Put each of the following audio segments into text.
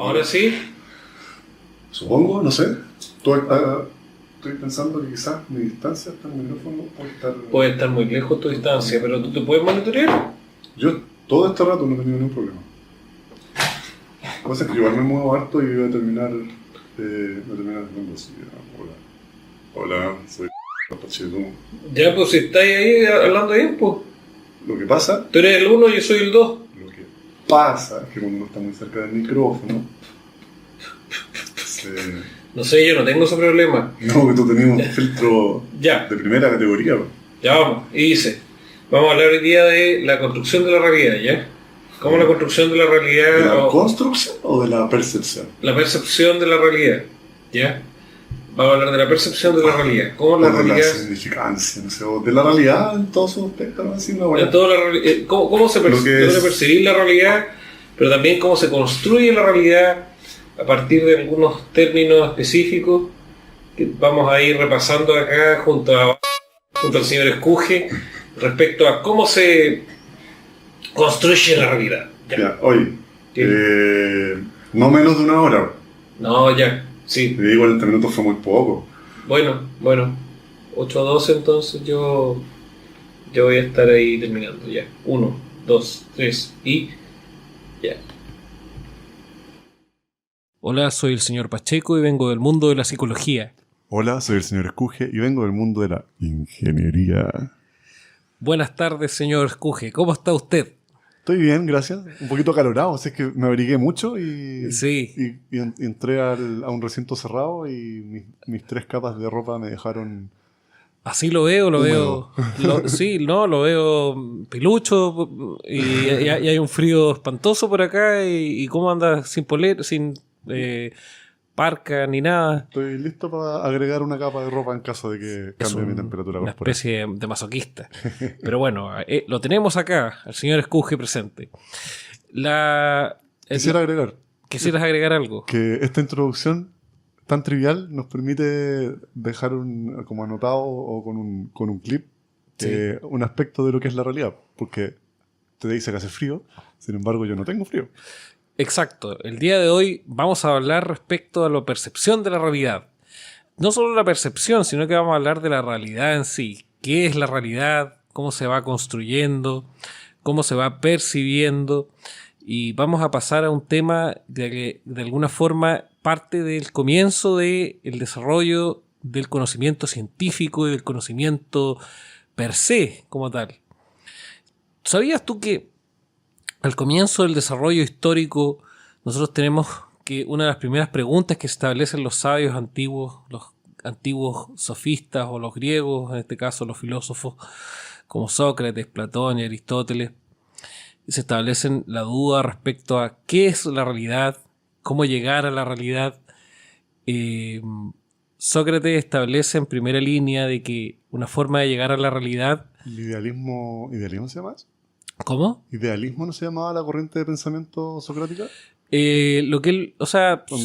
¿Ahora sí? Supongo, no sé. Estoy pensando que quizás mi distancia hasta el micrófono puede estar muy lejos tu distancia, pero tú te puedes monitorear. Yo todo este rato no he tenido ningún problema. La cosa es que igual me muevo harto y voy a terminar hablando así. Hola, soy Pacheco. Ya, pues si estáis ahí hablando bien, pues. Lo que pasa... Tú eres el 1 y yo soy el 2. Lo que pasa es que cuando uno está muy cerca del micrófono... No sé, yo no tengo ese problema. No, que tú tenías un filtro ya. De primera categoría. Bro. Ya vamos, y dice, vamos a hablar hoy día de la construcción de la realidad, ¿ya? ¿Cómo la construcción de la realidad? ¿De la construcción o de la percepción? La percepción de la realidad, ¿ya? Vamos a hablar de la percepción de la realidad. ¿Cómo la realidad? De la significancia, no sé, o de la realidad en todos sus aspectos, ¿no? Así, no, ¿Cómo se puede percibir la realidad? Pero también cómo se construye la realidad a partir de algunos términos específicos que vamos a ir repasando acá junto al señor Escuje respecto a cómo se construye la realidad. Ya, oye, no menos de una hora. No, ya, sí. Te digo, 40 minutos fue muy poco. Bueno, 8 a 12 entonces yo voy a estar ahí terminando ya. 1, 2, 3 y ya. Hola, soy el señor Pacheco y vengo del mundo de la psicología. Hola, soy el señor Escuje y vengo del mundo de la ingeniería. Buenas tardes, señor Escuje. ¿Cómo está usted? Estoy bien, gracias. Un poquito acalorado, así es que me abrigué mucho y entré a un recinto cerrado y mis 3 capas de ropa me dejaron... Así lo veo, lo veo pilucho y hay un frío espantoso por acá y cómo anda sin polera, sin parca ni nada. Estoy listo para agregar una capa de ropa en caso de que cambie mi temperatura corporal. Una especie de masoquista. Pero bueno, lo tenemos acá, al señor Escuje presente. ¿Quisieras agregar algo? Que esta introducción tan trivial nos permite dejar como anotado o con un clip un aspecto de lo que es la realidad, porque te dice que hace frío, sin embargo yo no tengo frío. Exacto, el día de hoy vamos a hablar respecto a la percepción de la realidad. No solo la percepción, sino que vamos a hablar de la realidad en sí. ¿Qué es la realidad? ¿Cómo se va construyendo? ¿Cómo se va percibiendo? Y vamos a pasar a un tema que de alguna forma parte del comienzo del desarrollo del conocimiento científico y del conocimiento per se como tal. ¿Sabías tú que al comienzo del desarrollo histórico nosotros tenemos que una de las primeras preguntas que establecen los sabios antiguos, los antiguos sofistas o los griegos, en este caso los filósofos como Sócrates, Platón y Aristóteles, se establecen la duda respecto a qué es la realidad, cómo llegar a la realidad? Sócrates establece en primera línea de que una forma de llegar a la realidad... ¿Idealismo se llama eso? ¿Cómo? ¿Idealismo no se llamaba la corriente de pensamiento socrática? ¿Dónde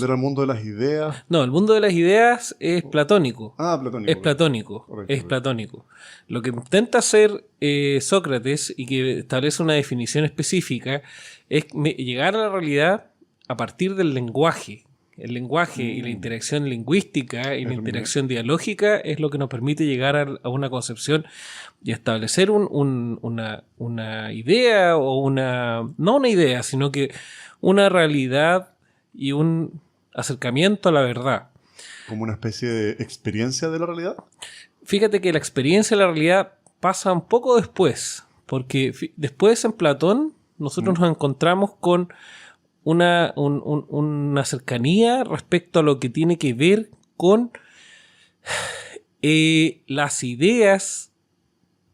era el mundo de las ideas? No, el mundo de las ideas es platónico. Platónico. Es platónico. Correcto, es platónico. Lo que intenta hacer Sócrates y que establece una definición específica es llegar a la realidad a partir del lenguaje. El lenguaje y la interacción lingüística y la interacción dialógica es lo que nos permite llegar a una concepción y establecer una idea o no una idea, sino que una realidad y un acercamiento a la verdad. ¿Como una especie de experiencia de la realidad? Fíjate que la experiencia de la realidad pasa un poco después, porque después en Platón nosotros nos encontramos con una cercanía respecto a lo que tiene que ver con las ideas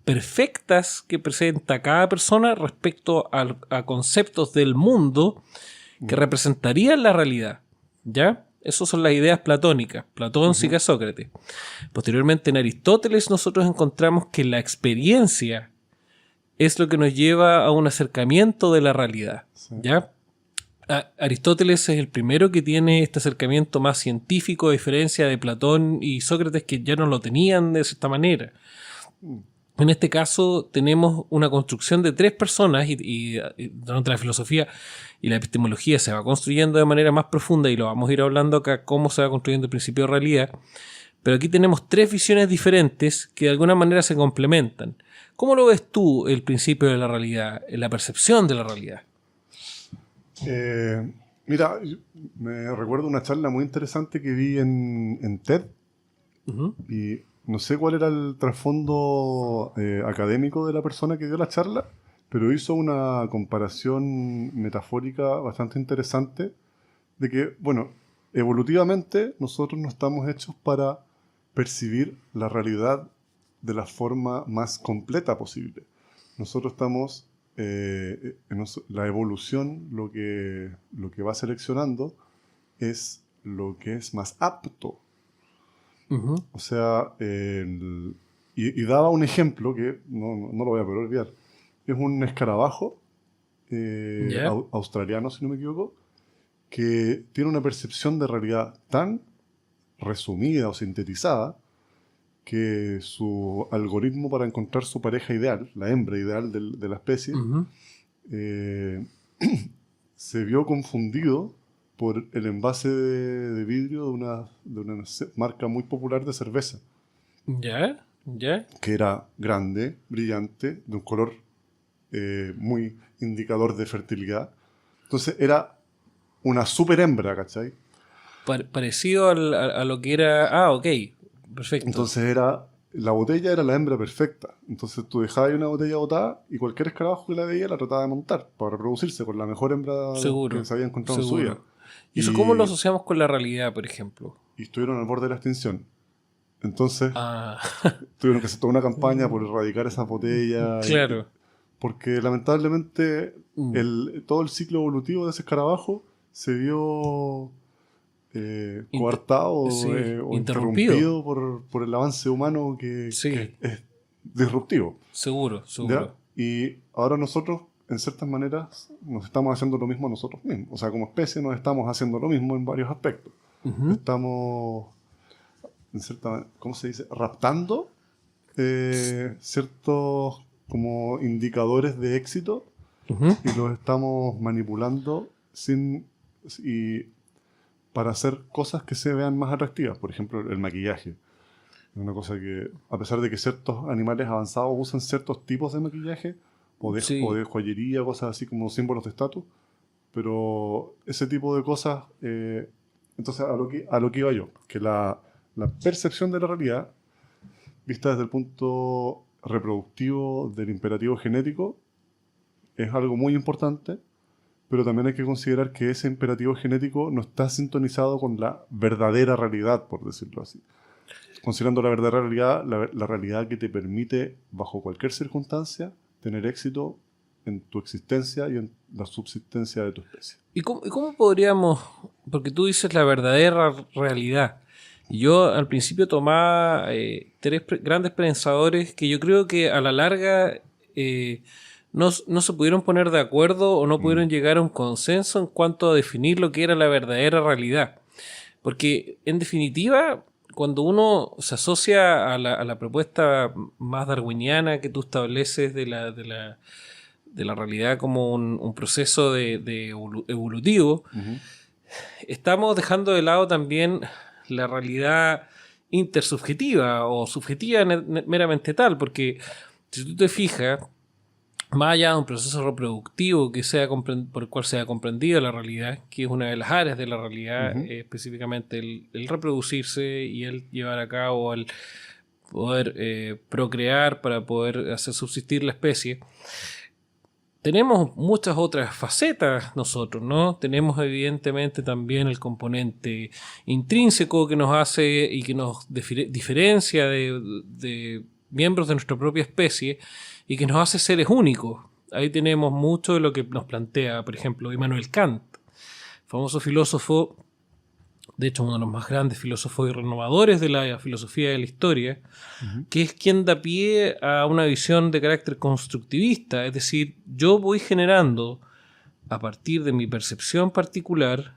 perfectas que presenta cada persona respecto a conceptos del mundo que representarían la realidad, ¿ya? Esas son las ideas platónicas. Platón sigue a Sócrates. Posteriormente en Aristóteles nosotros encontramos que la experiencia es lo que nos lleva a un acercamiento de la realidad, ¿ya? Aristóteles es el primero que tiene este acercamiento más científico, a diferencia de Platón y Sócrates, que ya no lo tenían de esta manera. En este caso tenemos una construcción de tres personas y durante la filosofía y la epistemología se va construyendo de manera más profunda y lo vamos a ir hablando acá cómo se va construyendo el principio de realidad. Pero aquí tenemos tres visiones diferentes que de alguna manera se complementan. ¿Cómo lo ves tú el principio de la realidad, la percepción de la realidad? Mira, me recuerdo una charla muy interesante que vi en TED. Uh-huh. Y no sé cuál era el trasfondo académico de la persona que dio la charla, pero hizo una comparación metafórica bastante interesante de que, bueno, evolutivamente nosotros no estamos hechos para percibir la realidad de la forma más completa posible. Nosotros estamos, la evolución lo que va seleccionando es lo que es más apto. Uh-huh. O sea, y daba un ejemplo que no lo voy a poder olvidar. Es un escarabajo australiano, si no me equivoco, que tiene una percepción de realidad tan resumida o sintetizada que su algoritmo para encontrar su pareja ideal, la hembra ideal de la especie, Uh-huh. Se vio confundido por el envase de vidrio de una marca muy popular de cerveza. ¿Ya? Que era grande, brillante, de un color muy indicador de fertilidad. Entonces era una super hembra, ¿cachai? Parecido a lo que era... Ah, ok. Perfecto. Entonces la botella era la hembra perfecta. Entonces tú dejabas una botella botada y cualquier escarabajo que la veía la trataba de montar para reproducirse con la mejor hembra que se había encontrado en su vida. ¿Y eso cómo lo asociamos con la realidad, por ejemplo? Y estuvieron al borde de la extinción. Entonces tuvieron que hacer toda una campaña por erradicar esas botellas. Claro. Porque lamentablemente todo el ciclo evolutivo de ese escarabajo se vio coartado o interrumpido por el avance humano que es disruptivo. Seguro. ¿Ya? Y ahora nosotros, en ciertas maneras, nos estamos haciendo lo mismo a nosotros mismos. O sea, como especie nos estamos haciendo lo mismo en varios aspectos. Uh-huh. Estamos, en cierta, ¿cómo se dice? Raptando ciertos como indicadores de éxito uh-huh. y los estamos manipulando para hacer cosas que se vean más atractivas. Por ejemplo, el maquillaje. Es una cosa que, a pesar de que ciertos animales avanzados usan ciertos tipos de maquillaje o de joyería, cosas así como símbolos de estatus, pero ese tipo de cosas, entonces a lo que iba yo, que la percepción de la realidad, vista desde el punto reproductivo del imperativo genético, es algo muy importante, pero también hay que considerar que ese imperativo genético no está sintonizado con la verdadera realidad, por decirlo así. Considerando la verdadera realidad, la realidad que te permite, bajo cualquier circunstancia, tener éxito en tu existencia y en la subsistencia de tu especie. ¿Y cómo podríamos, porque tú dices la verdadera realidad, y yo al principio tomaba tres grandes pensadores que yo creo que a la larga no se pudieron poner de acuerdo o no pudieron llegar a un consenso en cuanto a definir lo que era la verdadera realidad. Porque en definitiva, cuando uno se asocia a la propuesta más darwiniana que tú estableces de la realidad como un proceso de evolutivo, Uh-huh. estamos dejando de lado también la realidad intersubjetiva o subjetiva meramente tal, porque si tú te fijas, más allá de un proceso reproductivo que por el cual sea comprendida la realidad, que es una de las áreas de la realidad, Uh-huh. específicamente el reproducirse y el llevar a cabo, el poder procrear para poder hacer subsistir la especie, tenemos muchas otras facetas nosotros, ¿no? Tenemos evidentemente también el componente intrínseco que nos hace y que nos diferencia de miembros de nuestra propia especie y que nos hace seres únicos. Ahí tenemos mucho de lo que nos plantea, por ejemplo, Immanuel Kant, famoso filósofo, de hecho uno de los más grandes filósofos y renovadores de la filosofía de la historia, uh-huh. que es quien da pie a una visión de carácter constructivista, es decir, yo voy generando a partir de mi percepción particular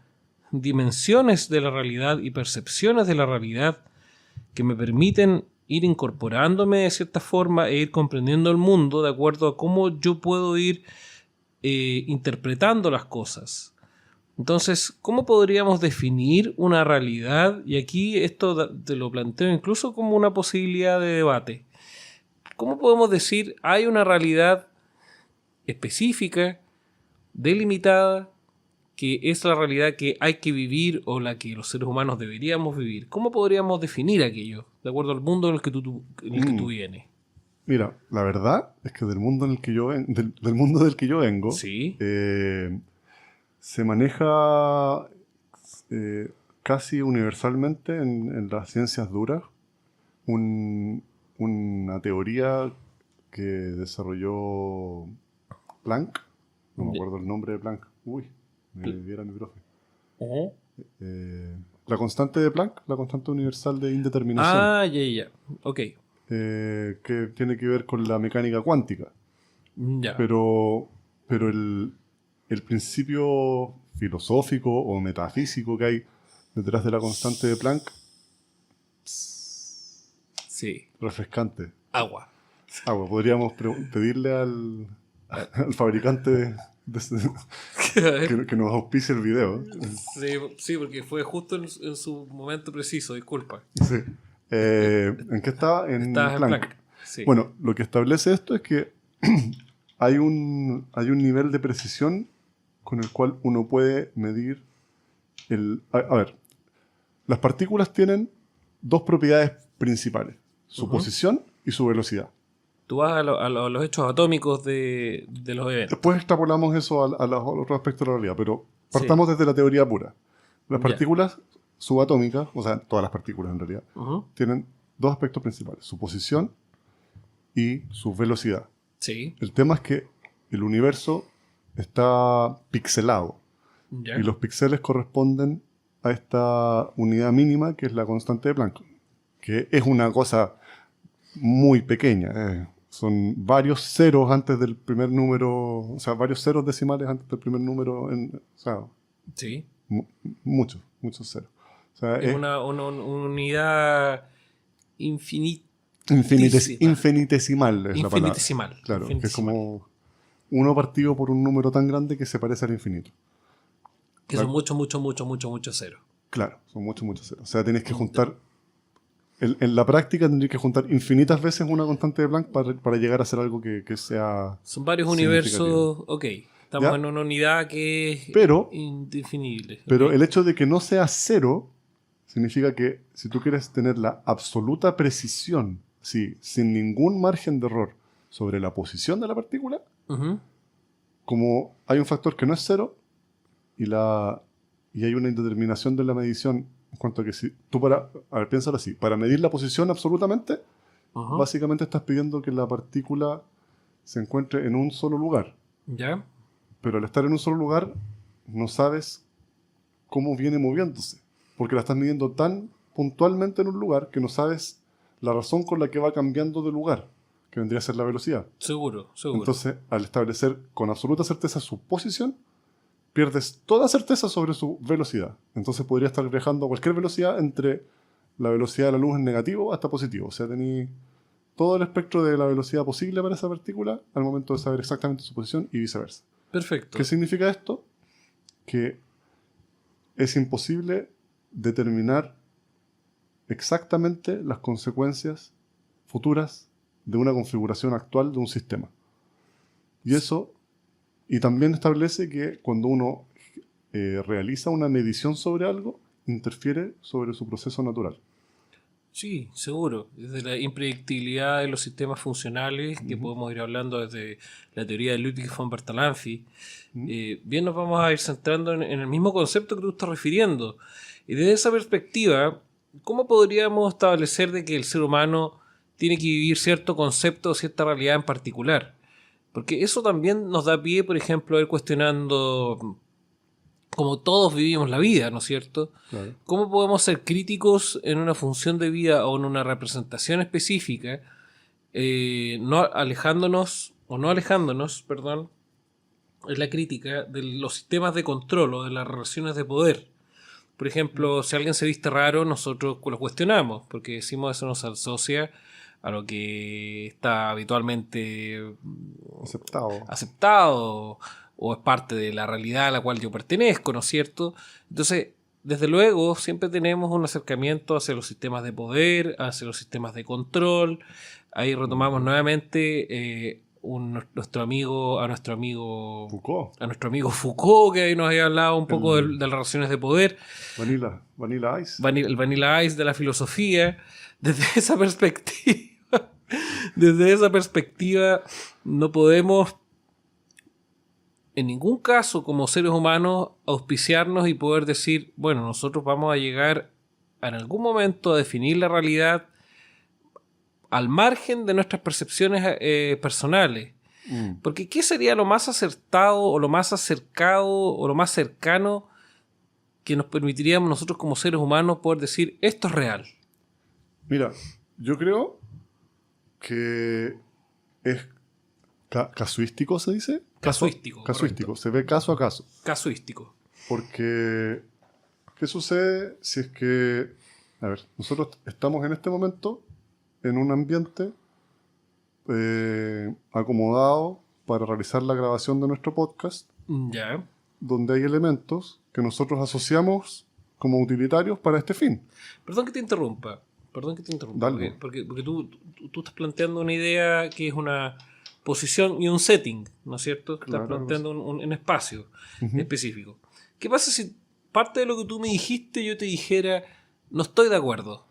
dimensiones de la realidad y percepciones de la realidad que me permiten ir incorporándome de cierta forma e ir comprendiendo el mundo de acuerdo a cómo yo puedo ir interpretando las cosas. Entonces, ¿cómo podríamos definir una realidad? Y aquí esto te lo planteo incluso como una posibilidad de debate. ¿Cómo podemos decir hay una realidad específica, delimitada, que es la realidad que hay que vivir o la que los seres humanos deberíamos vivir? ¿Cómo podríamos definir aquello de acuerdo al mundo en el que tú vienes? Mira, la verdad es que del mundo en el que del mundo del que yo vengo, Sí. Se maneja casi universalmente en las ciencias duras una teoría que desarrolló Planck. No me acuerdo el nombre de Planck. Uy, me diera mi profe. Uh-huh. La constante de Planck, la constante universal de indeterminación. Ah, ya. Ok. Que tiene que ver con la mecánica cuántica. Ya. Pero el principio filosófico o metafísico que hay detrás de la constante de Planck, Sí. refrescante. Agua. Podríamos pedirle al fabricante que nos auspicie el video. Sí, porque fue justo en su momento preciso, disculpa. Sí. ¿En qué estaba? Estabas en Planck. Planck. Sí. Bueno, lo que establece esto es que hay un nivel de precisión con el cual uno puede medir a ver, las partículas tienen dos propiedades principales, su posición y su velocidad. Tú vas a los hechos atómicos de los eventos. Después extrapolamos eso a los otros aspectos de la realidad, pero partamos desde la teoría pura. Las partículas subatómicas, o sea, todas las partículas en realidad, tienen dos aspectos principales, su posición y su velocidad. Sí. El tema es que el universo está pixelado. Ya. Y los píxeles corresponden a esta unidad mínima que es la constante de Planck, que es una cosa muy pequeña. Son varios ceros antes del primer número, o sea, varios ceros decimales antes del primer número. O sea, Sí. muchos ceros. O sea, Es una unidad infinitesimal es la palabra. infinitesimal. Claro, que es como uno partido por un número tan grande que se parece al infinito. Que son muchos ceros. Claro, son muchos ceros. O sea, tienes que juntar... En la práctica tendrías que juntar infinitas veces una constante de Planck para llegar a hacer algo que sea... Son varios universos... Ok, estamos en una unidad que es indefinible. Pero el hecho de que no sea cero significa que si tú quieres tener la absoluta precisión, sin ningún margen de error sobre la posición de la partícula, como hay un factor que no es cero y hay una indeterminación de la medición en cuanto a que si tú piénsalo así, para medir la posición absolutamente, básicamente estás pidiendo que la partícula se encuentre en un solo lugar. ¿Ya? Pero al estar en un solo lugar, no sabes cómo viene moviéndose, porque la estás midiendo tan puntualmente en un lugar que no sabes la razón con la que va cambiando de lugar, que vendría a ser la velocidad. Seguro. Entonces, al establecer con absoluta certeza su posición, pierdes toda certeza sobre su velocidad. Entonces podría estar viajando a cualquier velocidad entre la velocidad de la luz en negativo hasta positivo. O sea, tenéis todo el espectro de la velocidad posible para esa partícula al momento de saber exactamente su posición y viceversa. Perfecto. ¿Qué significa esto? Que es imposible determinar exactamente las consecuencias futuras de una configuración actual de un sistema. Y también establece que cuando uno realiza una medición sobre algo, interfiere sobre su proceso natural. Sí, seguro. Desde la impredictibilidad de los sistemas funcionales, que podemos ir hablando desde la teoría de Ludwig von Bertalanffy, bien nos vamos a ir centrando en el mismo concepto que tú estás refiriendo. Y desde esa perspectiva, ¿cómo podríamos establecer de que el ser humano tiene que vivir cierto concepto o cierta realidad en particular? Porque eso también nos da pie, por ejemplo, a ir cuestionando como todos vivimos la vida, ¿no es cierto? Claro. ¿Cómo podemos ser críticos en una función de vida o en una representación específica, no alejándonos, perdón, en la crítica de los sistemas de control o de las relaciones de poder? Por ejemplo, si alguien se viste raro, nosotros lo cuestionamos, porque decimos eso nos asocia a lo que está habitualmente aceptado o es parte de la realidad a la cual yo pertenezco, ¿no es cierto? Entonces, desde luego, siempre tenemos un acercamiento hacia los sistemas de poder, hacia los sistemas de control. Ahí retomamos nuevamente nuestro amigo Foucault. a nuestro amigo Foucault, que ahí nos había hablado un poco de las relaciones de poder. Vanilla Ice. El Vanilla Ice de la filosofía. Desde esa perspectiva, no podemos en ningún caso como seres humanos auspiciarnos y poder decir, bueno, nosotros vamos a llegar en algún momento a definir la realidad al margen de nuestras percepciones personales. Porque ¿qué sería lo más acertado o lo más acercado o lo más cercano que nos permitiríamos nosotros como seres humanos poder decir esto es real? Mira, yo creo que es casuístico, ¿se dice? Casuístico. Se ve caso a caso. Casuístico. Porque, ¿qué sucede si es que, a ver, nosotros estamos en este momento en un ambiente acomodado para realizar la grabación de nuestro podcast, Ya. donde hay elementos que nosotros asociamos como utilitarios para este fin. Perdón que te interrumpa. Dale. Porque tú estás planteando una idea que es una posición y un setting, ¿no es cierto? Estás Claro, planteando un espacio específico. ¿Qué pasa si parte de lo que tú me dijiste yo te dijera no estoy de acuerdo?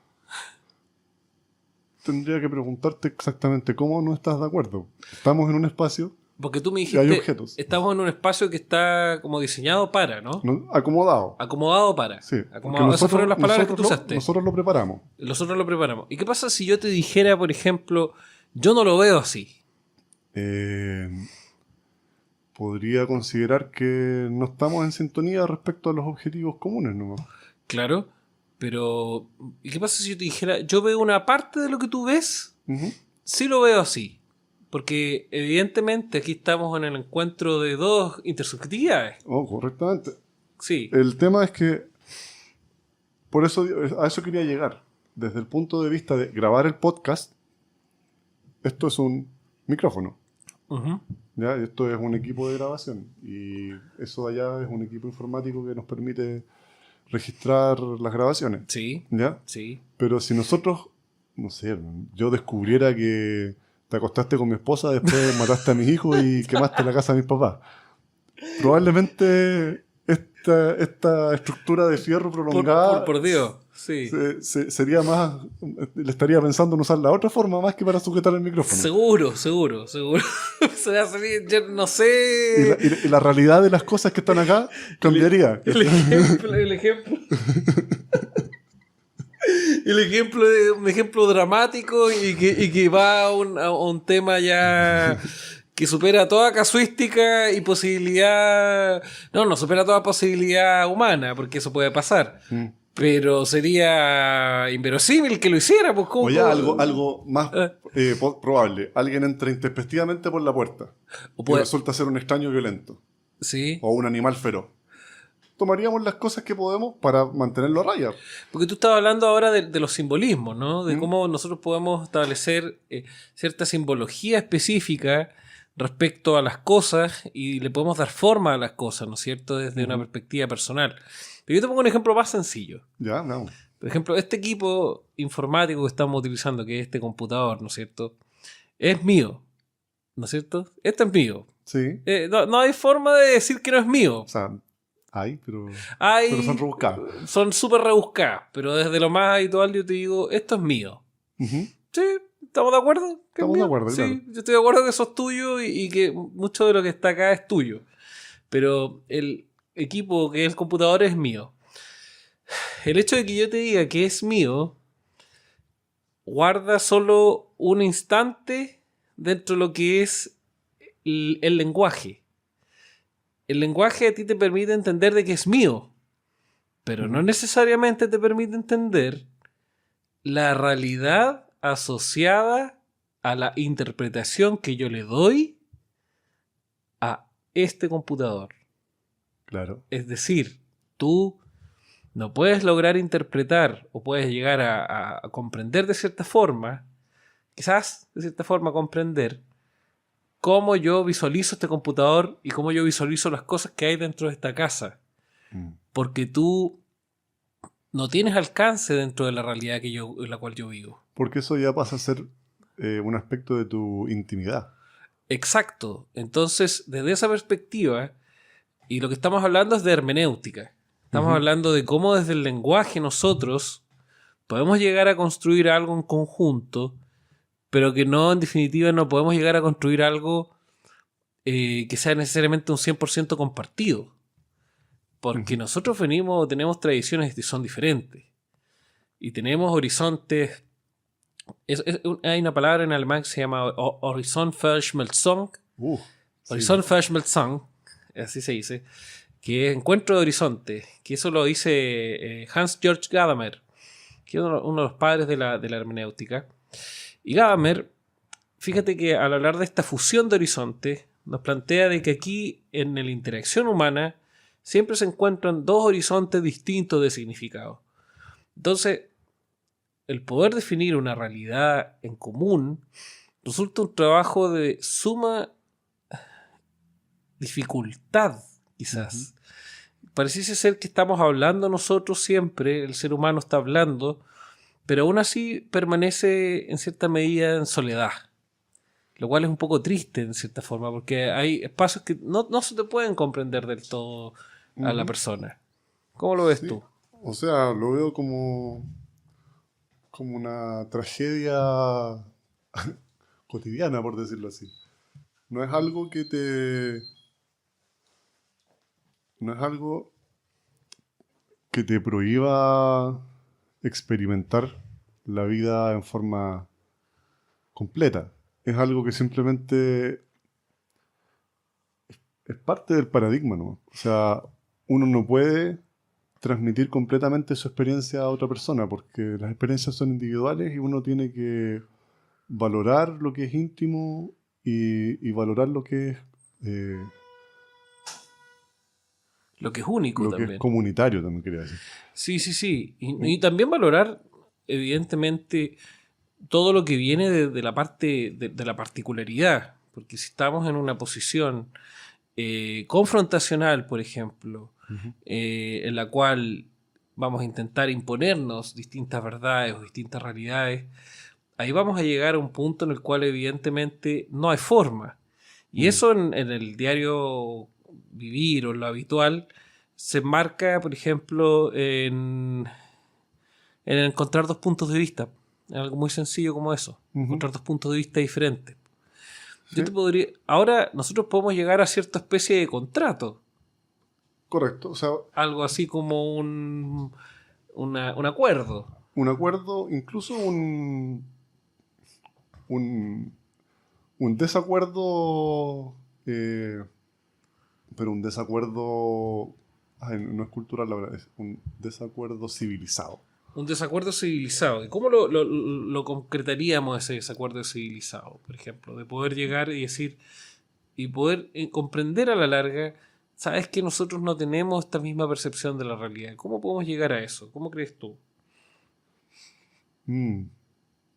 Tendría que preguntarte exactamente cómo no estás de acuerdo. Estamos en un espacio Porque tú me y dijiste hay objetos. estamos en un espacio que está como diseñado para, ¿no? Acomodado. Acomodado para. Sí. Acomodado. Esas fueron las palabras que tú usaste. Nosotros lo preparamos. Nosotros lo preparamos. ¿Y qué pasa si yo te dijera, por ejemplo, yo no lo veo así? Podría considerar que no estamos en sintonía respecto a los objetivos comunes, ¿no? Claro, pero ¿y qué pasa si yo te dijera, yo veo una parte de lo que tú ves? Sí lo veo así. Porque evidentemente aquí estamos en el encuentro de dos intersubjetividades. Oh, correctamente. Sí. El tema es que, por eso, a eso quería llegar. Desde el punto de vista de grabar el podcast, esto es un micrófono. ¿Ya? Esto es un equipo de grabación. Y eso de allá es un equipo informático que nos permite registrar las grabaciones. Sí. ¿Ya? Sí. Pero si nosotros, no sé, yo descubriera que te acostaste con mi esposa, después mataste a mis hijos y quemaste la casa de mis papás, probablemente esta estructura de fierro prolongada por Dios, sí. sería más, le estaría pensando en usar la otra forma más que para sujetar el micrófono. Seguro. Se va a salir, yo no sé. Y la realidad de las cosas que están acá cambiaría. El ejemplo. Un ejemplo dramático y que va a un tema ya que supera toda casuística y posibilidad. No supera toda posibilidad humana, porque eso puede pasar. Pero sería inverosímil que lo hiciera. Pues, o ya algo más probable. Alguien entra intempestivamente por la puerta y resulta ser un extraño violento. Sí. O un animal feroz. Tomaríamos las cosas que podemos para mantenerlo a raya. Porque tú estabas hablando ahora de los simbolismos, ¿no? De cómo nosotros podemos establecer cierta simbología específica respecto a las cosas y le podemos dar forma a las cosas, ¿no es cierto? Desde una perspectiva personal. Pero yo te pongo un ejemplo más sencillo. Ya, no. Por ejemplo, este equipo informático que estamos utilizando, que es este computador, ¿no es cierto? Es mío, ¿no es cierto? Este es mío. Sí. No hay forma de decir que no es mío. O sea, pero son rebuscadas. Son súper rebuscadas, pero desde lo más habitual yo te digo, esto es mío. Sí, ¿estamos de acuerdo? Estamos de acuerdo, sí, claro. yo estoy de acuerdo que eso es tuyo y que mucho de lo que está acá es tuyo. Pero el equipo que es el computador es mío. El hecho de que yo te diga que es mío guarda solo un instante dentro de lo que es el lenguaje. El lenguaje a ti te permite entender de que es mío, pero no necesariamente te permite entender la realidad asociada a la interpretación que yo le doy a este computador. Claro. Es decir, tú no puedes lograr interpretar o puedes llegar a comprender de cierta forma, quizás de cierta forma comprender cómo yo visualizo este computador y cómo yo visualizo las cosas que hay dentro de esta casa. Porque tú no tienes alcance dentro de la realidad en la cual yo vivo. Porque eso ya pasa a ser un aspecto de tu intimidad. Exacto. Entonces, desde esa perspectiva, y lo que estamos hablando es de hermenéutica. Estamos hablando de cómo desde el lenguaje nosotros podemos llegar a construir algo en conjunto, pero que no, en definitiva, no podemos llegar a construir algo que sea necesariamente un 100% compartido. Porque nosotros tenemos tradiciones que son diferentes. Y tenemos horizontes. Hay una palabra en alemán que se llama Horizont-Verschmelzung. Horizont-Verschmelzung, así se dice. Que es encuentro de horizontes. Que eso lo dice Hans-Georg Gadamer, que es uno de los padres de la hermenéutica. Y Gadamer, fíjate que al hablar de esta fusión de horizontes, nos plantea de que aquí en la interacción humana siempre se encuentran dos horizontes distintos de significado. Entonces, el poder definir una realidad en común resulta un trabajo de suma dificultad, quizás. Pareciese ser que estamos hablando nosotros siempre, el ser humano está hablando, pero aún así permanece en cierta medida en soledad. Lo cual es un poco triste en cierta forma, porque hay espacios que no se te pueden comprender del todo a la persona. ¿Cómo lo ves tú? O sea, lo veo como una tragedia cotidiana, por decirlo así. No es algo que te prohíba experimentar la vida en forma completa. Es algo que simplemente es parte del paradigma, ¿no? O sea, uno no puede transmitir completamente su experiencia a otra persona porque las experiencias son individuales y uno tiene que valorar lo que es íntimo y valorar lo que es único lo también. que es comunitario, también quería decir. Sí. Y también valorar, evidentemente, todo lo que viene de la parte de la particularidad. Porque si estamos en una posición confrontacional, por ejemplo, en la cual vamos a intentar imponernos distintas verdades o distintas realidades, ahí vamos a llegar a un punto en el cual evidentemente no hay forma. Y eso en el diario vivir o en lo habitual se enmarca, por ejemplo, en encontrar dos puntos de vista. Algo muy sencillo como eso. Encontrar dos puntos de vista diferentes. ¿Sí? Ahora nosotros podemos llegar a cierta especie de contrato. Correcto. O sea, algo así como un acuerdo. Un acuerdo, incluso un desacuerdo, pero un desacuerdo, no es cultural, la verdad, es un desacuerdo civilizado. Un desacuerdo civilizado. ¿Y cómo lo concretaríamos ese desacuerdo civilizado? Por ejemplo, de poder llegar y decir, y poder comprender a la larga, sabes que nosotros no tenemos esta misma percepción de la realidad. ¿Cómo podemos llegar a eso? ¿Cómo crees tú?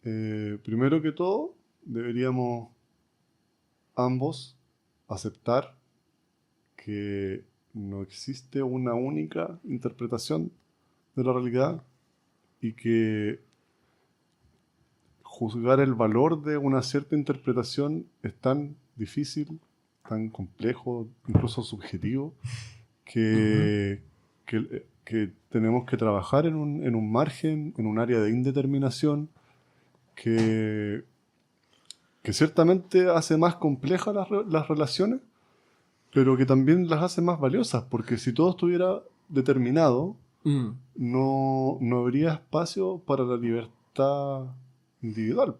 Primero que todo, deberíamos ambos aceptar que no existe una única interpretación de la realidad y que juzgar el valor de una cierta interpretación es tan difícil, tan complejo, incluso subjetivo, que tenemos que trabajar en un margen, en un área de indeterminación que ciertamente hace más complejas las relaciones, pero que también las hace más valiosas, porque si todo estuviera determinado, no habría espacio para la libertad individual.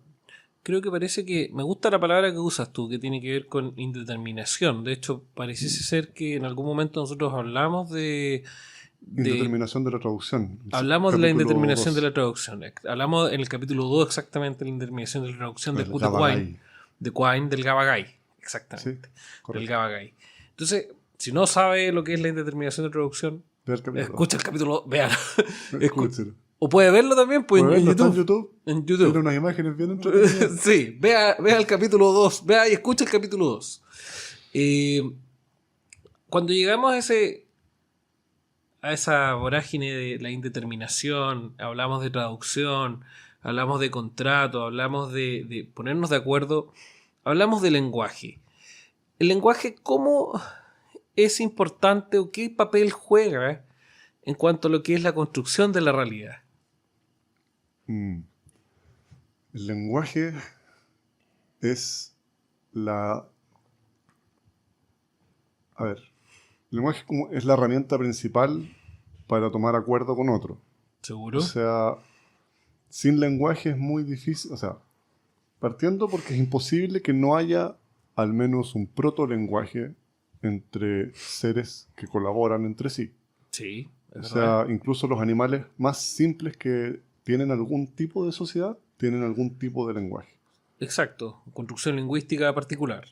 Creo que parece que me gusta la palabra que usas tú, que tiene que ver con indeterminación. De hecho, pareciese ser que en algún momento nosotros hablamos de indeterminación de la traducción. Hablamos de la indeterminación de la traducción. Hablamos en el capítulo 2 exactamente de la indeterminación de la traducción de Kurt de Quine, del Gabagay. Exactamente. Sí, del Gabagay. Entonces, si no sabe lo que es la indeterminación de traducción, Vea el capítulo Escucha el capítulo, véalo. 2. Escúchelo. O puede verlo también pues, Puede en verlo, está en YouTube. YouTube. En YouTube. Tiene unas imágenes bien entretenidas. Sí, vea el capítulo 2. Vea y escucha el capítulo 2. Cuando llegamos a esa vorágine de la indeterminación, hablamos de traducción, hablamos de contrato, hablamos de ponernos de acuerdo, hablamos de lenguaje. ¿El lenguaje cómo es importante o qué papel juega en cuanto a lo que es la construcción de la realidad? El lenguaje es la... A ver, el lenguaje es la herramienta principal para tomar acuerdo con otro. ¿Seguro? O sea, sin lenguaje es muy difícil, o sea, partiendo porque es imposible que no haya al menos un protolenguaje entre seres que colaboran entre sí. Sí, O es sea, verdad. incluso los animales más simples que tienen algún tipo de sociedad, tienen algún tipo de lenguaje. Exacto, construcción lingüística particular.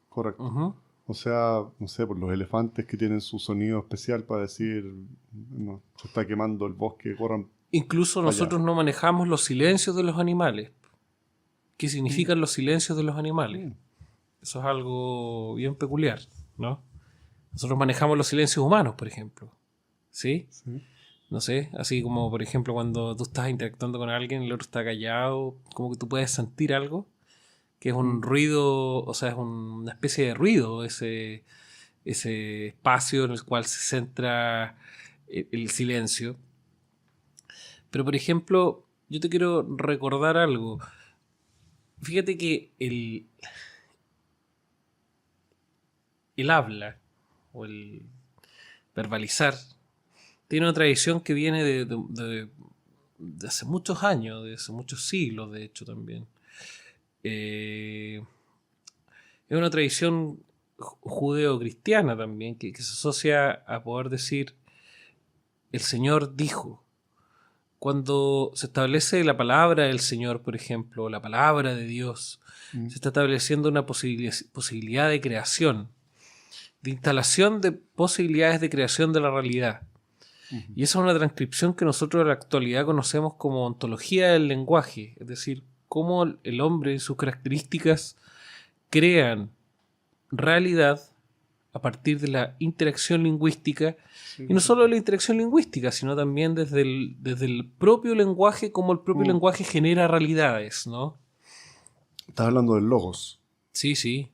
Correcto. Ujú. O sea, no sé, por los elefantes que tienen su sonido especial para decir, no, se está quemando el bosque, corran. Incluso Allá. nosotros no manejamos los silencios de los animales. ¿Qué significan los silencios de los animales? Eso es algo bien peculiar, ¿no? Nosotros manejamos los silencios humanos, por ejemplo. ¿Sí? Sí. No sé, así como por ejemplo cuando tú estás interactuando con alguien y el otro está callado, como que tú puedes sentir algo, que es un ruido, o sea, es una especie de ruido, ese espacio en el cual se centra el silencio. Pero por ejemplo, yo te quiero recordar algo. Fíjate que el habla o el verbalizar tiene una tradición que viene de hace muchos años, de hace muchos siglos, de hecho, también. Es una tradición judeo-cristiana también, que se asocia a poder decir el Señor dijo. Cuando se establece la palabra del Señor, por ejemplo, la palabra de Dios, se está estableciendo una posibilidad de creación, de instalación de posibilidades de creación de la realidad. Y esa es una transcripción que nosotros en la actualidad conocemos como ontología del lenguaje, es decir, cómo el hombre y sus características crean realidad a partir de la interacción lingüística, y no solo de la interacción lingüística, sino también desde el propio lenguaje, cómo el propio lenguaje genera realidades, ¿no? Estás hablando del logos. Sí, sí.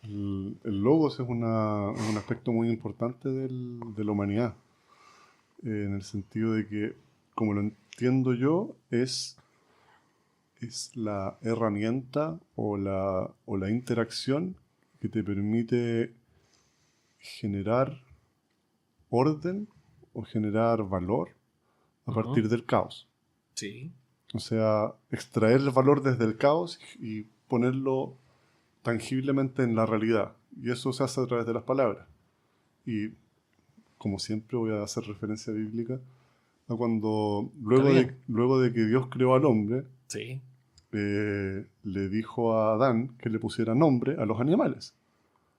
El logos es un aspecto muy importante de la humanidad, en el sentido de que, como lo entiendo yo, es la herramienta o la interacción que te permite generar orden o generar valor a partir del caos. Sí. O sea, extraer el valor desde el caos y ponerlo tangiblemente en la realidad. Y eso se hace a través de las palabras. Y como siempre voy a hacer referencia bíblica a cuando, luego de que Dios creó al hombre, Sí. le dijo a Adán que le pusiera nombre a los animales.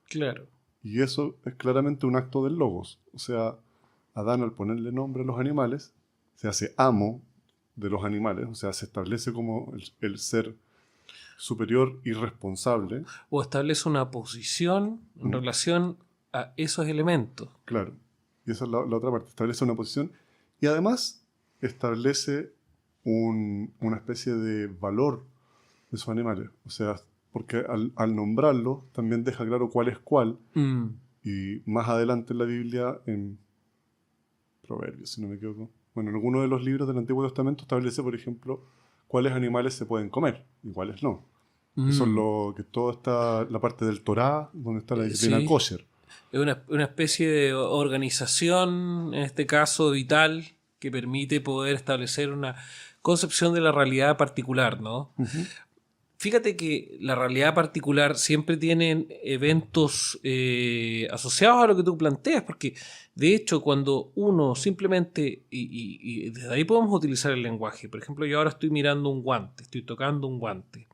Claro. Y eso es claramente un acto del logos. O sea, Adán, al ponerle nombre a los animales, se hace amo de los animales, o sea, se establece como el ser superior y responsable. O establece una posición en relación a esos elementos. Claro. Y esa es la otra parte. Establece una posición y además establece una especie de valor de esos animales. O sea, porque al nombrarlo también deja claro cuál es cuál. Y más adelante en la Biblia, en Proverbios, si no me equivoco, bueno, en alguno de los libros del Antiguo Testamento establece, por ejemplo, cuáles animales se pueden comer y cuáles no. Eso es lo que toda está la parte del Torá, donde está la disciplina Sí. kosher. Es una especie de organización, en este caso vital, que permite poder establecer una concepción de la realidad particular, ¿no? Fíjate que la realidad particular siempre tiene eventos asociados a lo que tú planteas, porque de hecho cuando uno simplemente, y desde ahí podemos utilizar el lenguaje, por ejemplo yo ahora estoy mirando un guante, estoy tocando un guante.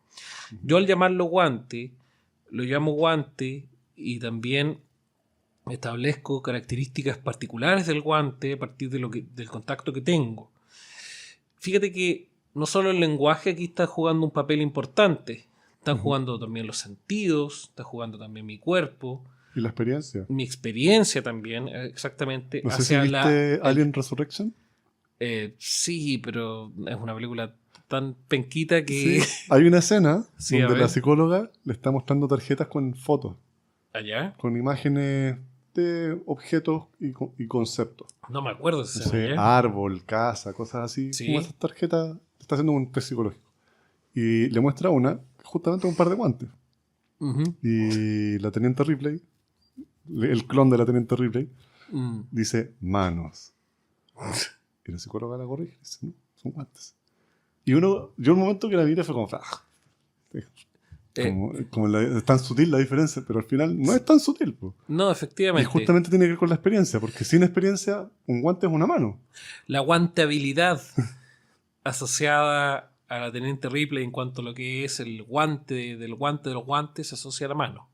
Yo al llamarlo guante, lo llamo guante y también establezco características particulares del guante a partir de del contacto que tengo. Fíjate que no solo el lenguaje aquí está jugando un papel importante, están jugando también los sentidos, está jugando también mi cuerpo. ¿Y la experiencia? Mi experiencia también, exactamente. No sé si viste Alien Resurrection. Sí, pero es una película tan penquita que... Sí. Hay una escena Sí, donde la psicóloga le está mostrando tarjetas con fotos, ¿Allá? con imágenes de objetos y conceptos. No me acuerdo de esa No sé, escena, ¿ya? árbol, casa, cosas así. Sí. Como esas tarjetas, está haciendo un test psicológico. Y le muestra una, justamente un par de guantes. Ujú. Y la teniente Ripley, el clon de la teniente Ripley, Mm. dice manos. Y la psicóloga la corrige y dice, no, son guantes. Y yo un momento que la miré fue como, es tan sutil la diferencia, pero al final no es tan sutil. Po. No, Y efectivamente. justamente tiene que ver con la experiencia, porque sin experiencia, un guante es una mano. La guantabilidad asociada a la teniente Ripley en cuanto a lo que es el guante del guante de los guantes se asocia a la mano.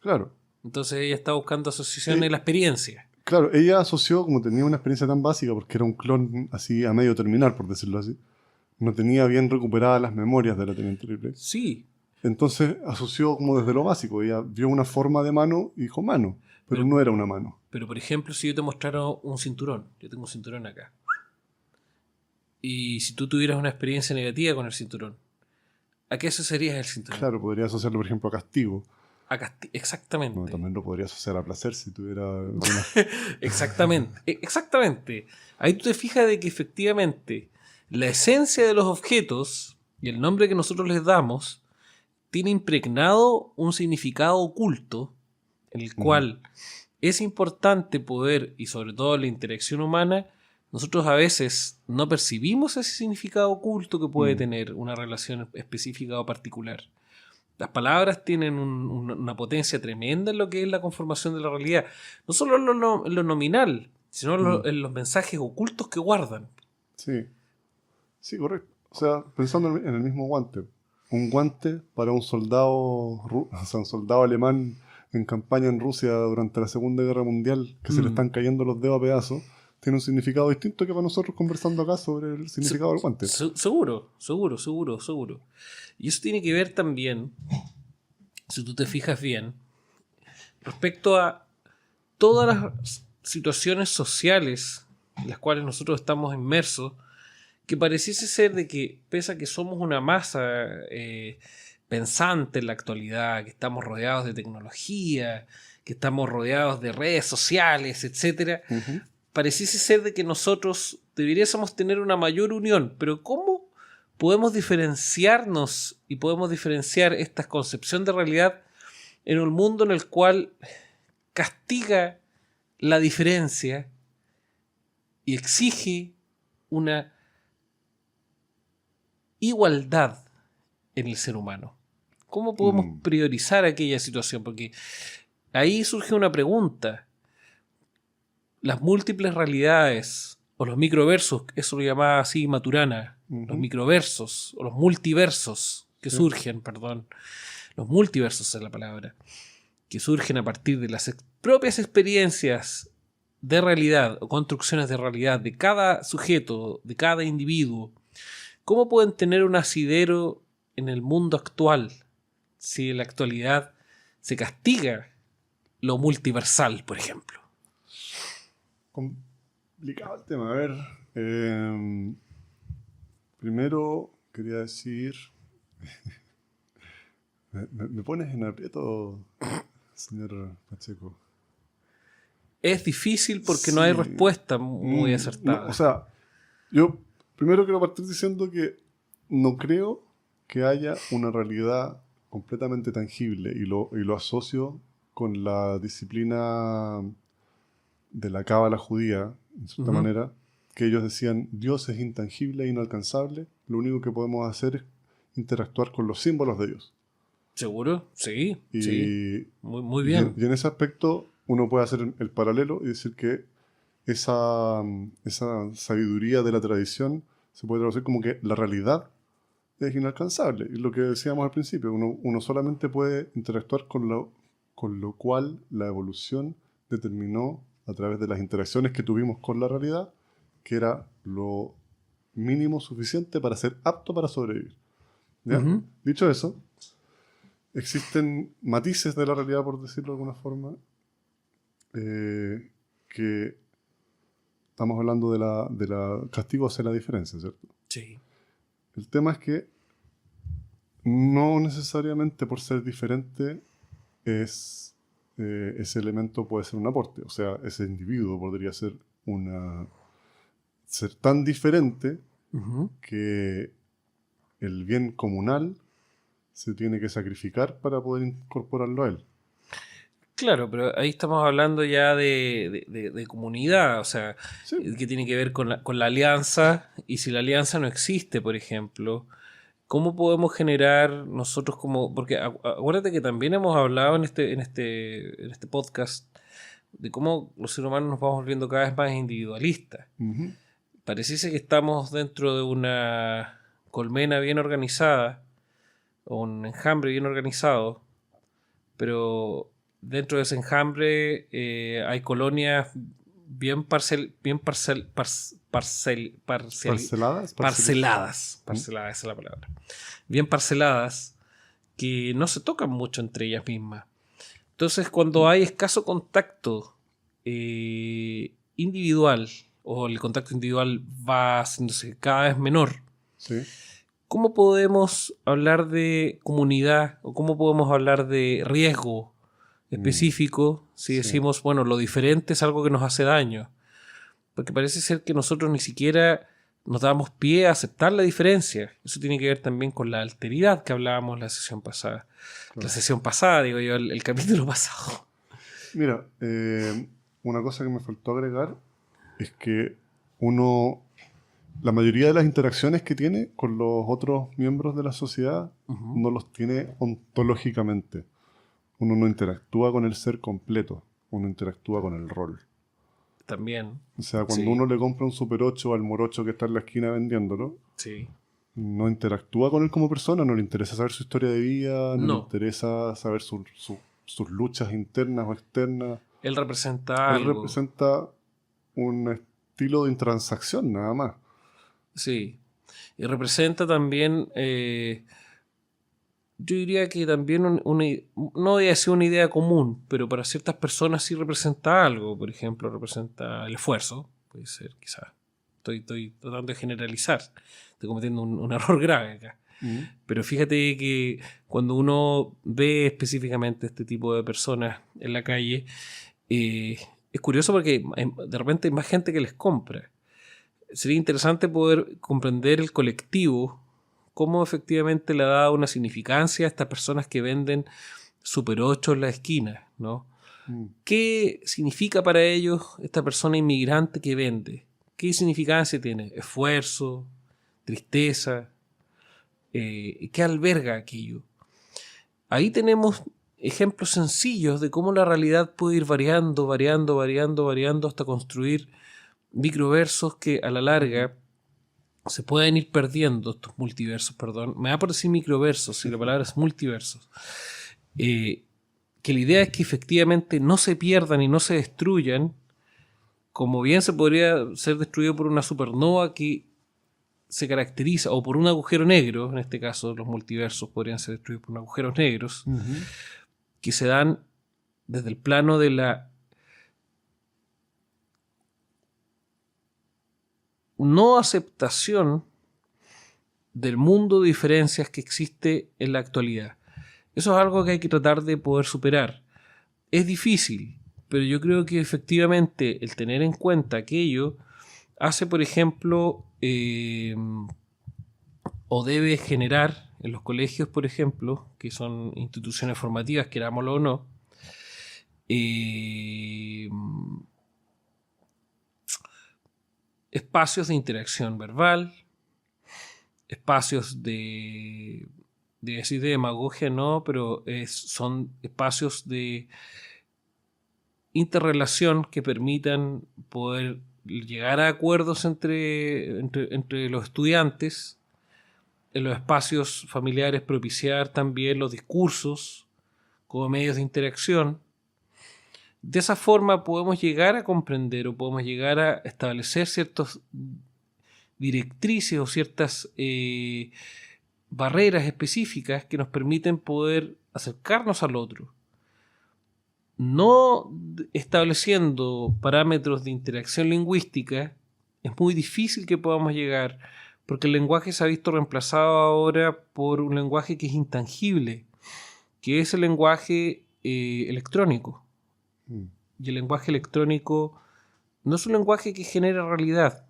Claro. Entonces ella está buscando asociación Sí. en la experiencia. Claro, ella asoció, como tenía una experiencia tan básica, porque era un clon así a medio terminar, por decirlo así, no tenía bien recuperadas las memorias de la teniente Ripley. Sí, Entonces asoció como desde lo básico. Ella vio una forma de mano y dijo mano, pero no era una mano. pero por ejemplo, si yo te mostrara un cinturón, yo tengo un cinturón acá, y si tú tuvieras una experiencia negativa con el cinturón, ¿a qué asociarías el cinturón? Claro, podría asociarlo, por ejemplo, a castigo. Exactamente. No, también lo podría asociar a placer si tuviera alguna... Exactamente. Exactamente. Ahí tú te fijas de que efectivamente la esencia de los objetos y el nombre que nosotros les damos tiene impregnado un significado oculto en el cual es importante poder, y sobre todo en la interacción humana, nosotros a veces no percibimos ese significado oculto que puede tener una relación específica o particular. Las palabras tienen una potencia tremenda en lo que es la conformación de la realidad. No solo en lo nominal, sino en los mensajes ocultos que guardan. Sí, sí, correcto. O sea, pensando en el mismo guante. Un guante para un soldado, o sea, un soldado alemán en campaña en Rusia durante la Segunda Guerra Mundial, que se le están cayendo los dedos a pedazos, tiene un significado distinto que para nosotros conversando acá sobre el significado del guante. Seguro. Y eso tiene que ver también, si tú te fijas bien, respecto a todas las situaciones sociales en las cuales nosotros estamos inmersos, que pareciese ser de que, pese a que somos una masa pensante en la actualidad, que estamos rodeados de tecnología, que estamos rodeados de redes sociales, etcétera, pareciese ser de que nosotros deberíamos tener una mayor unión. Pero ¿cómo podemos diferenciarnos y podemos diferenciar esta concepción de realidad en un mundo en el cual castiga la diferencia y exige una igualdad en el ser humano? ¿Cómo podemos priorizar aquella situación? Porque ahí surge una pregunta. Las múltiples realidades o los microversos, eso lo llamaba así Maturana, los microversos o los multiversos que surgen, perdón, los multiversos es la palabra, que surgen a partir de las propias experiencias de realidad o construcciones de realidad de cada sujeto, de cada individuo. ¿Cómo pueden tener un asidero en el mundo actual si en la actualidad se castiga lo multiversal, por ejemplo? Complicado el tema. A ver, primero quería decir... me pones en aprieto, señor Pacheco. Es difícil porque no hay respuesta muy acertada. No, o sea, yo primero quiero partir diciendo que no creo que haya una realidad completamente tangible y lo asocio con la disciplina de la cábala judía, en cierta manera, que ellos decían, Dios es intangible e inalcanzable, lo único que podemos hacer es interactuar con los símbolos de Dios. ¿Seguro? Sí, Y, sí. Muy bien. Y en ese aspecto uno puede hacer el paralelo y decir que esa sabiduría de la tradición se puede traducir como que la realidad es inalcanzable. Y lo que decíamos al principio, uno solamente puede interactuar con lo cual la evolución determinó a través de las interacciones que tuvimos con la realidad que era lo mínimo suficiente para ser apto para sobrevivir. ¿Ya? Ujú. Dicho eso, existen matices de la realidad, por decirlo de alguna forma, que estamos hablando de la castigo hacia la diferencia, ¿cierto? Sí. El tema es que no necesariamente por ser diferente ese elemento puede ser un aporte. O sea, ese individuo podría ser ser tan diferente Ujú. que el bien comunal se tiene que sacrificar para poder incorporarlo a él. Claro, pero ahí estamos hablando ya de comunidad, o sea, Sí. que tiene que ver con la alianza, y si la alianza no existe, por ejemplo, ¿cómo podemos generar nosotros como... Porque acuérdate que también hemos hablado en este podcast de cómo los seres humanos nos vamos volviendo cada vez más individualistas. Ujú. Pareciese que estamos dentro de una colmena bien organizada, o un enjambre bien organizado, pero dentro de ese enjambre hay colonias ¿Parceladas? parceladas es la palabra, bien parceladas, que no se tocan mucho entre ellas mismas. Entonces, cuando hay escaso contacto individual, o el contacto individual va haciéndose cada vez menor, Sí. ¿cómo podemos hablar de comunidad o cómo podemos hablar de riesgo específico si Sí. decimos, bueno, lo diferente es algo que nos hace daño? Porque parece ser que nosotros ni siquiera nos damos pie a aceptar la diferencia. Eso tiene que ver también con la alteridad que hablábamos la sesión pasada. Claro. La sesión pasada, digo yo, el capítulo pasado. Mira, una cosa que me faltó agregar es que la mayoría de las interacciones que tiene con los otros miembros de la sociedad Ujú. no los tiene ontológicamente. Uno no interactúa con el ser completo, uno interactúa con el rol. También. O sea, cuando Sí. uno le compra un Super 8 al morocho que está en la esquina vendiéndolo, Sí. no interactúa con él como persona, no le interesa saber su historia de vida, no le No. interesa saber sus luchas internas o externas. Él representa Él algo. representa un estilo de intransacción, nada más. Sí. Y representa también, yo diría que también no voy a decir una idea común, pero para ciertas personas sí representa algo. Por ejemplo, representa el esfuerzo. Puede ser, quizás. Estoy tratando de generalizar. Estoy cometiendo un error grave acá. Mm. Pero fíjate que cuando uno ve específicamente este tipo de personas en la calle, es curioso porque de repente hay más gente que les compra. Sería interesante poder comprender el colectivo, cómo efectivamente le ha dado una significancia a estas personas que venden Super 8 en la esquina, ¿no? Mm. ¿Qué significa para ellos esta persona inmigrante que vende? ¿Qué significancia tiene? ¿Esfuerzo? ¿Tristeza? ¿Qué alberga aquello? Ahí tenemos ejemplos sencillos de cómo la realidad puede ir variando, variando, variando, variando hasta construir microversos que a la larga se pueden ir perdiendo, estos multiversos, perdón. Me da por decir microversos, si la palabra es multiversos. Que la idea es que efectivamente no se pierdan y no se destruyan, como bien se podría ser destruido por una supernova que se caracteriza, o por un agujero negro, en este caso los multiversos podrían ser destruidos por agujeros negros, Ujú. que se dan desde el plano de la no aceptación del mundo de diferencias que existe en la actualidad. Eso es algo que hay que tratar de poder superar. Es difícil, pero yo creo que efectivamente el tener en cuenta aquello hace, por ejemplo, o debe generar en los colegios, por ejemplo, que son instituciones formativas, querámoslo o no, espacios de interacción verbal, espacios de decir de demagogia, no, pero son espacios de interrelación que permitan poder llegar a acuerdos entre los estudiantes, en los espacios familiares propiciar también los discursos como medios de interacción, De esa forma podemos llegar a comprender o podemos llegar a establecer ciertas directrices o ciertas barreras específicas que nos permiten poder acercarnos al otro. No estableciendo parámetros de interacción lingüística, es muy difícil que podamos llegar, porque el lenguaje se ha visto reemplazado ahora por un lenguaje que es intangible, que es el lenguaje electrónico. Y el lenguaje electrónico no es un lenguaje que genera realidad,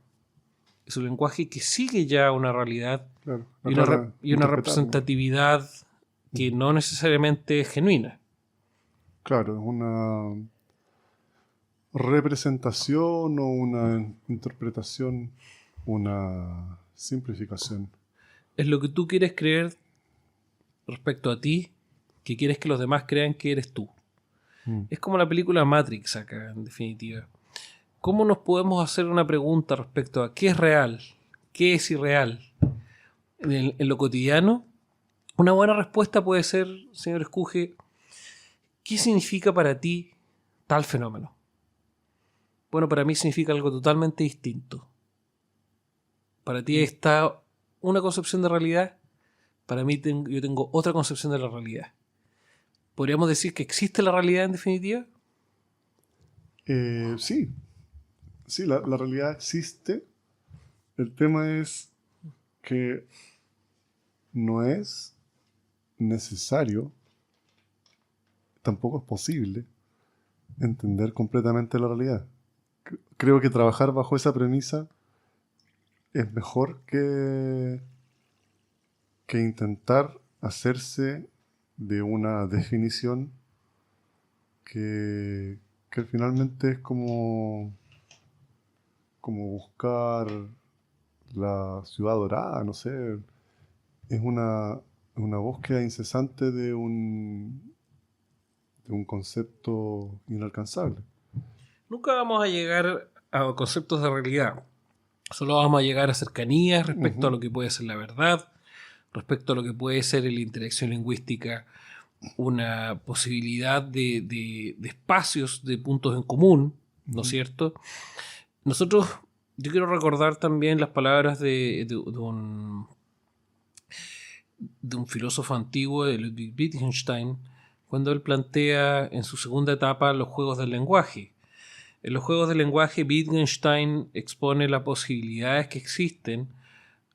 es un lenguaje que sigue ya una realidad, Claro, y una representatividad que no necesariamente es genuina. Claro, es una representación o una interpretación, una simplificación. Es lo que tú quieres creer respecto a ti, que quieres que los demás crean que eres tú. Es como la película Matrix acá, en definitiva. ¿Cómo nos podemos hacer una pregunta respecto a qué es real, qué es irreal en lo cotidiano? Una buena respuesta puede ser, señor Escuje, ¿qué significa para ti tal fenómeno? Bueno, para mí significa algo totalmente distinto. Para ti está una concepción de realidad, para mí yo tengo otra concepción de la realidad. ¿Podríamos decir que existe la realidad en definitiva? Sí, la realidad existe. El tema es que no es necesario, tampoco es posible entender completamente la realidad. Creo que trabajar bajo esa premisa es mejor que intentar hacerse de una definición que finalmente es como buscar la ciudad dorada, no sé. Es una búsqueda incesante de un concepto inalcanzable. Nunca vamos a llegar a conceptos de realidad. Solo vamos a llegar a cercanías respecto a lo que puede ser la verdad, respecto a lo que puede ser la interacción lingüística, una posibilidad de espacios, de puntos en común, ¿no es cierto? Yo quiero recordar también las palabras de un filósofo antiguo, de Ludwig Wittgenstein, cuando él plantea en su segunda etapa los juegos del lenguaje. En los juegos del lenguaje, Wittgenstein expone las posibilidades que existen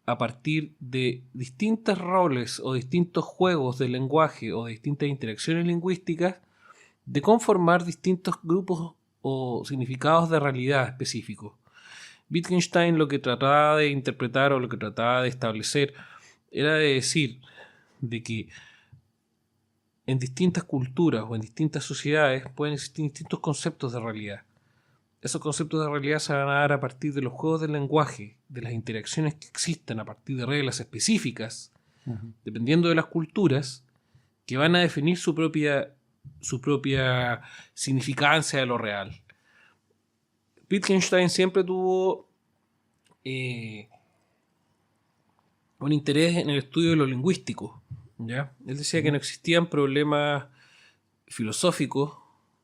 a partir de distintos roles o distintos juegos del lenguaje o de distintas interacciones lingüísticas de conformar distintos grupos o significados de realidad específicos. Wittgenstein lo que trataba de interpretar o lo que trataba de establecer era de decir de que en distintas culturas o en distintas sociedades pueden existir distintos conceptos de realidad. Esos conceptos de realidad se van a dar a partir de los juegos del lenguaje, de las interacciones que existen a partir de reglas específicas, dependiendo de las culturas, que van a definir su propia significancia de lo real. Wittgenstein siempre tuvo un interés en el estudio de lo lingüístico, ¿ya? Él decía que no existían problemas filosóficos,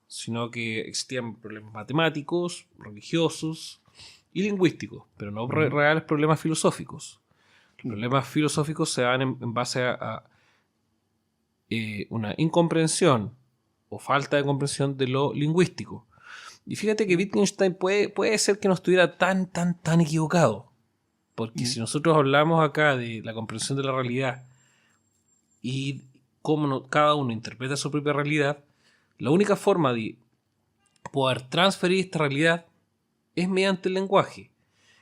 sino que existían problemas matemáticos, religiosos y lingüísticos, pero no reales problemas filosóficos. Los problemas filosóficos se dan en base a una incomprensión o falta de comprensión de lo lingüístico. Y fíjate que Wittgenstein puede ser que no estuviera tan equivocado, porque si nosotros hablamos acá de la comprensión de la realidad y cómo cada uno interpreta su propia realidad, la única forma de poder transferir esta realidad es mediante el lenguaje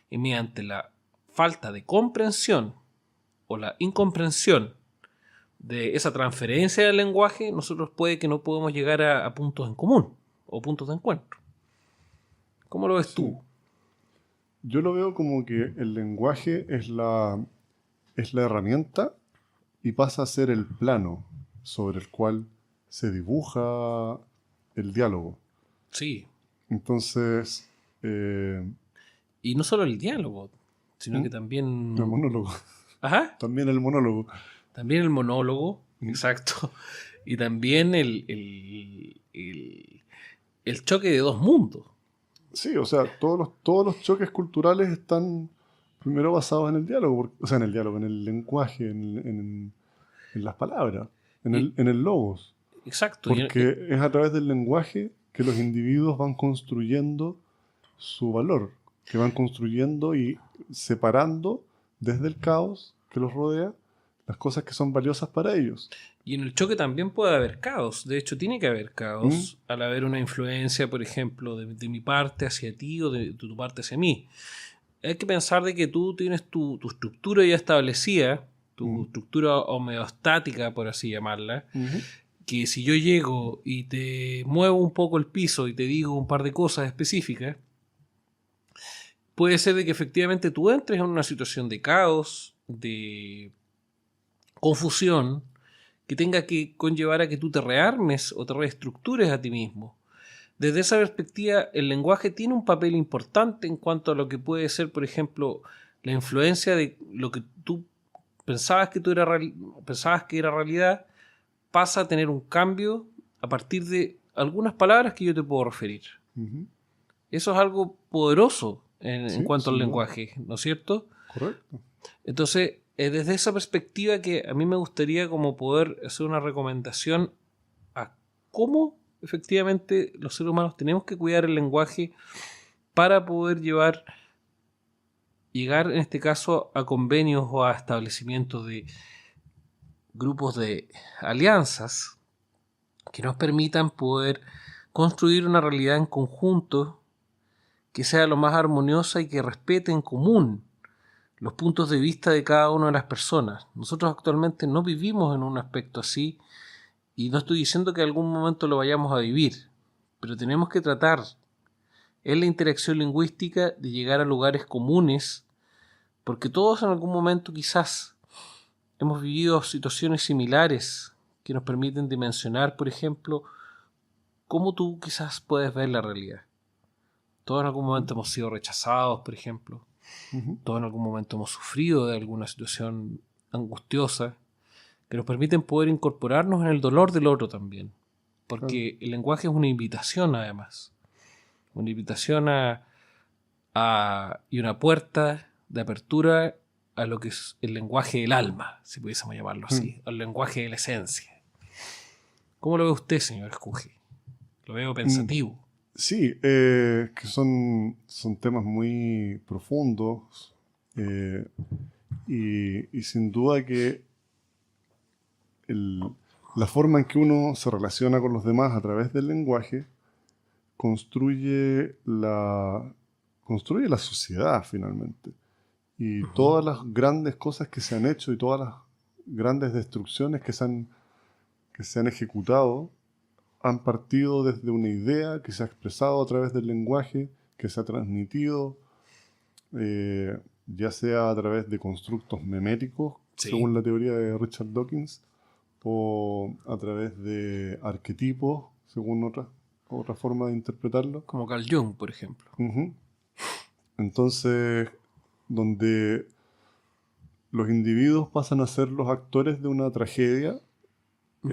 y mediante la falta de comprensión o la incomprensión de esa transferencia del lenguaje. Nosotros puede que no podamos llegar a puntos en común o puntos de encuentro. ¿Cómo lo ves tú? Yo lo veo como que el lenguaje es la herramienta y pasa a ser el plano sobre el cual se dibuja el diálogo. Sí. Entonces... y no solo el diálogo, sino que también... el monólogo. Ajá. También el monólogo. También el monólogo, exacto. Y también el choque de dos mundos. Sí, o sea, todos los choques culturales están primero basados en el diálogo, o sea, en el diálogo, en el lenguaje, en las palabras, Y- en el logos. exacto. Porque es a través del lenguaje que los individuos van construyendo su valor, que van construyendo y separando desde el caos que los rodea las cosas que son valiosas para ellos. Y en el choque también puede haber caos. De hecho, tiene que haber caos al haber una influencia, por ejemplo, de mi parte hacia ti o de tu parte hacia mí. Hay que pensar de que tú tienes tu estructura ya establecida, tu estructura homeostática, por así llamarla, Ujú. que si yo llego y te muevo un poco el piso y te digo un par de cosas específicas, puede ser de que efectivamente tú entres en una situación de caos, de confusión, que tenga que conllevar a que tú te rearmes o te reestructures a ti mismo. Desde esa perspectiva, el lenguaje tiene un papel importante en cuanto a lo que puede ser, por ejemplo, la influencia de lo que tú pensabas que, pensabas que era realidad, pasa a tener un cambio a partir de algunas palabras que yo te puedo referir. Ujú. Eso es algo poderoso en Sí, cuanto al sin duda. lenguaje, ¿no es cierto? Correcto. Entonces, desde esa perspectiva que a mí me gustaría como poder hacer una recomendación a cómo efectivamente los seres humanos tenemos que cuidar el lenguaje para poder llegar en este caso a convenios o a establecimientos de grupos de alianzas que nos permitan poder construir una realidad en conjunto que sea lo más armoniosa y que respete en común los puntos de vista de cada una de las personas. Nosotros actualmente no vivimos en un aspecto así y no estoy diciendo que en algún momento lo vayamos a vivir, pero tenemos que tratar en la interacción lingüística de llegar a lugares comunes, porque todos en algún momento quizás hemos vivido situaciones similares que nos permiten dimensionar, por ejemplo, cómo tú quizás puedes ver la realidad. Todos en algún momento hemos sido rechazados, por ejemplo. Ujú. Todos en algún momento hemos sufrido de alguna situación angustiosa que nos permiten poder incorporarnos en el dolor del otro también. Claro. Porque el lenguaje es una invitación además. Una invitación y una puerta de apertura a lo que es el lenguaje del alma, si pudiésemos llamarlo así, al lenguaje de la esencia. ¿Cómo lo ve usted, señor Escuge? Lo veo Mm, pensativo. Sí, que son temas muy profundos eh, y sin duda que el- la forma en que uno se relaciona con los demás a través del lenguaje construye construye la sociedad finalmente. Y Ujú. todas las grandes cosas que se han hecho y todas las grandes destrucciones que se han ejecutado han partido desde una idea que se ha expresado a través del lenguaje, que se ha transmitido, eh, ya sea a través de constructos meméticos, Sí, según la teoría de Richard Dawkins, o a través de arquetipos, según otra forma de interpretarlo. como Carl Jung, por ejemplo. Ujú. Entonces, donde los individuos pasan a ser los actores de una tragedia, Mm.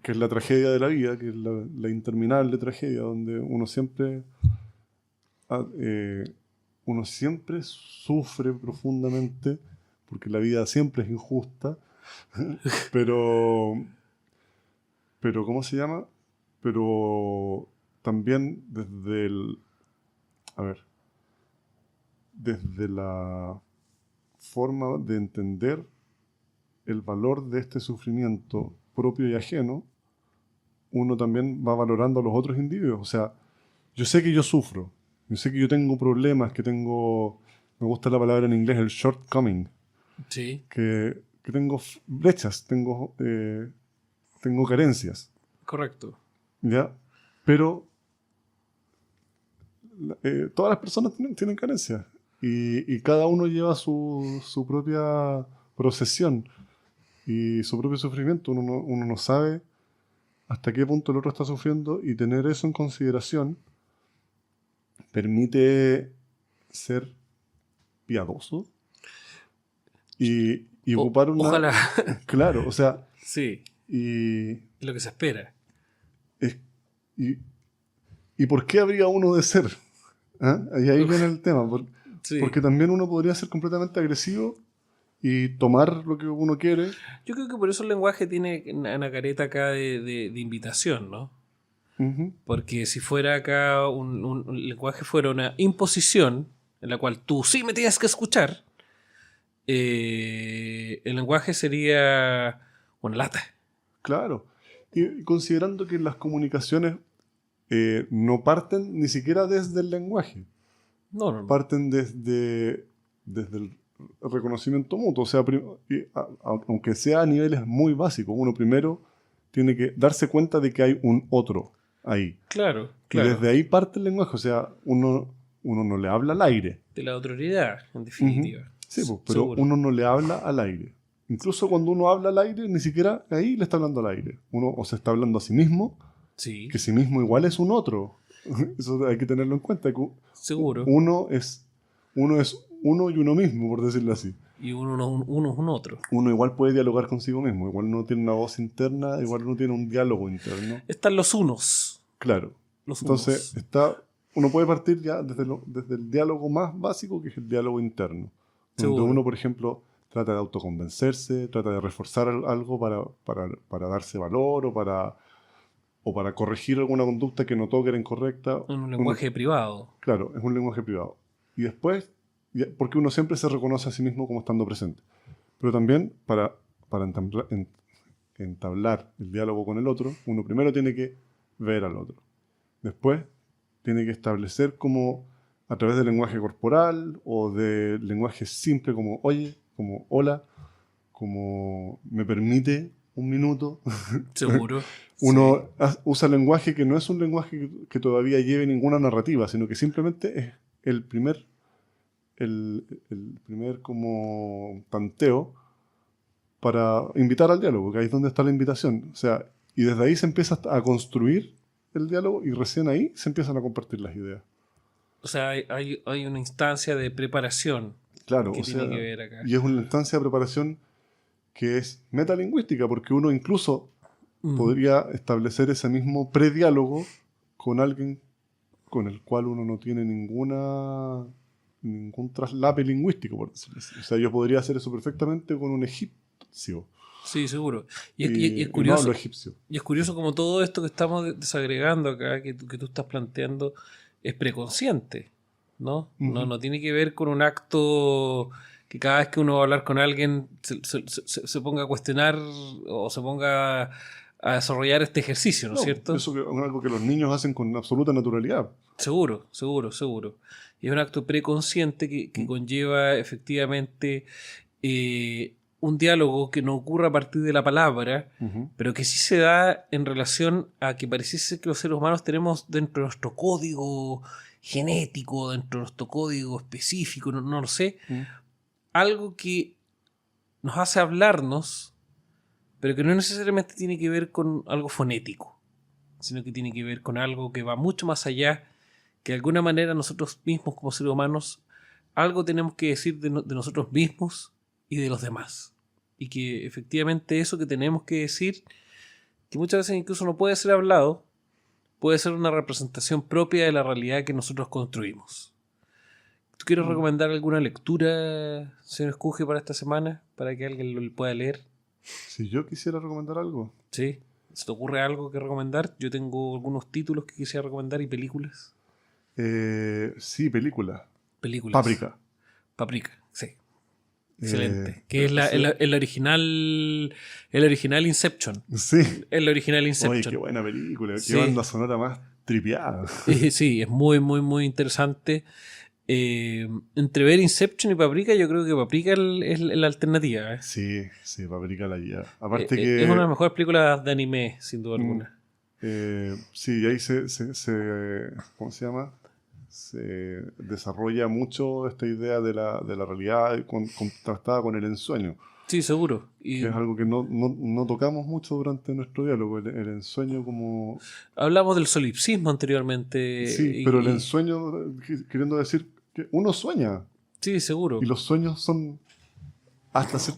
que es la tragedia de la vida, que es la interminable tragedia, donde ah, eh, uno siempre sufre profundamente, porque la vida siempre es injusta, pero, pero ¿cómo se llama? Pero también a ver, desde la forma de entender el valor de este sufrimiento propio y ajeno, uno también va valorando a los otros individuos. O sea, yo sé que yo sufro, yo sé que yo tengo problemas, me gusta la palabra en inglés, el shortcoming, Sí, que tengo brechas, tengo carencias, correcto. ¿ya? Pero todas las personas tienen carencias y cada uno lleva su propia procesión y su propio sufrimiento. Uno no sabe hasta qué punto el otro está sufriendo y tener eso en consideración permite ser piadoso y ocupar Ojalá. claro, o sea, Sí, y, es lo que se espera. es- y ¿Y por qué habría uno de ser? ¿Ah? Y ahí viene el tema. Sí. Porque también uno podría ser completamente agresivo y tomar lo que uno quiere. Yo creo que por eso el lenguaje tiene una careta acá de invitación, ¿no? Ujú. Porque si fuera acá un lenguaje fuera una imposición en la cual tú sí me tienes que escuchar, el lenguaje sería una lata. Claro. Y considerando que las comunicaciones no parten ni siquiera desde el lenguaje, No, no, no. parten desde el reconocimiento mutuo. O sea, aunque sea a niveles muy básicos, uno primero tiene que darse cuenta de que hay un otro ahí. Claro, Y claro. desde ahí parte el lenguaje. O sea, uno no le habla al aire. De la autoridad, en definitiva. Ujú. Sí, pues, pero Seguro. uno no le habla al aire. Incluso cuando uno habla al aire, ni siquiera ahí le está hablando al aire. Uno o se está hablando a sí mismo, Sí, que sí mismo igual es un otro. Eso hay que tenerlo en cuenta. Que seguro. uno es uno y uno mismo, por decirlo así. Y uno es un otro. Uno igual puede dialogar consigo mismo. Igual uno tiene una voz interna, igual uno tiene un diálogo interno. Están los unos. Claro. Los Entonces, unos. uno puede partir ya desde el diálogo más básico, que es el diálogo interno. Donde Seguro. uno, por ejemplo, trata de autoconvencerse, trata de reforzar algo para darse valor o para corregir alguna conducta que notó que era incorrecta. En un lenguaje privado. Claro, es un lenguaje privado. Y después, porque uno siempre se reconoce a sí mismo como estando presente. Pero también para entablar el diálogo con el otro, uno primero tiene que ver al otro. Después tiene que establecer como a través del lenguaje corporal o del lenguaje simple como oye, como hola, como me permite un minuto. Seguro. Uno usa lenguaje que no es un lenguaje que todavía lleve ninguna narrativa, sino que simplemente es el primer como tanteo para invitar al diálogo, que ahí es donde está la invitación. O sea, y desde ahí se empieza a construir el diálogo y recién ahí se empiezan a compartir las ideas. O sea, hay una instancia de preparación Claro, que o tiene sea, que ver acá. y es una instancia de preparación que es metalingüística, porque uno incluso podría establecer ese mismo prediálogo con alguien con el cual uno no tiene ningún traslape lingüístico, por decirlo así. O sea, yo podría hacer eso perfectamente con un egipcio. Sí, seguro. Y es Y no curioso. hablo egipcio. Y es curioso como todo esto que estamos desagregando acá, que tú estás planteando, es preconsciente, ¿no? No tiene que ver con un acto que cada vez que uno va a hablar con alguien se ponga a cuestionar o se ponga a desarrollar este ejercicio, ¿no es cierto? Eso es algo que los niños hacen con absoluta naturalidad. Seguro, seguro, seguro. Y es un acto preconsciente que conlleva efectivamente un diálogo que no ocurre a partir de la palabra, pero que sí se da en relación a que pareciese que los seres humanos tenemos dentro de nuestro código genético, dentro de nuestro código específico, no lo sé, algo que nos hace hablarnos, pero que no necesariamente tiene que ver con algo fonético, sino que tiene que ver con algo que va mucho más allá, que de alguna manera nosotros mismos como seres humanos algo tenemos que decir de nosotros mismos y de los demás. Y que efectivamente eso que tenemos que decir, que muchas veces incluso no puede ser hablado, puede ser una representación propia de la realidad que nosotros construimos. ¿Tú quieres recomendar alguna lectura, señor Escuje, para esta semana? Para que alguien lo pueda leer. Si yo quisiera recomendar algo. ¿Sí? ¿Se te ocurre algo que recomendar? Yo tengo algunos títulos que quisiera recomendar y películas. Sí, película. Películas. Paprika, sí. Excelente. Que es el original Inception. Sí. El original Inception. Oye, qué buena película. Sí. Qué banda sonora más tripeada. Sí, es muy, muy, muy interesante. Entre ver Inception y Paprika, yo creo que Paprika es la alternativa. ¿Eh? Sí, Paprika la guía. Aparte que... Es una de las mejores películas de anime, sin duda alguna. Sí, ahí ¿cómo se llama? Se desarrolla mucho esta idea de la realidad contrastada con el ensueño. Sí, seguro. Que es algo que no tocamos mucho durante nuestro diálogo, el ensueño como... Hablamos del solipsismo anteriormente. Sí, pero el ensueño, queriendo decir que uno sueña. Sí, seguro. Y los sueños son,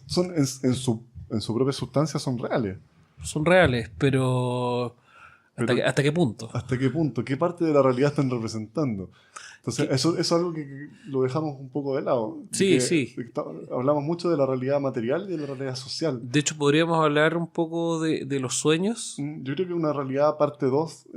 son en su propia sustancia, son reales. Son reales, pero ¿Hasta qué punto? ¿Hasta qué punto? ¿Qué parte de la realidad están representando? Entonces, eso es algo que lo dejamos un poco de lado. Sí, sí. Hablamos mucho de la realidad material y de la realidad social. De hecho, podríamos hablar un poco de los sueños. Yo creo que una realidad parte 2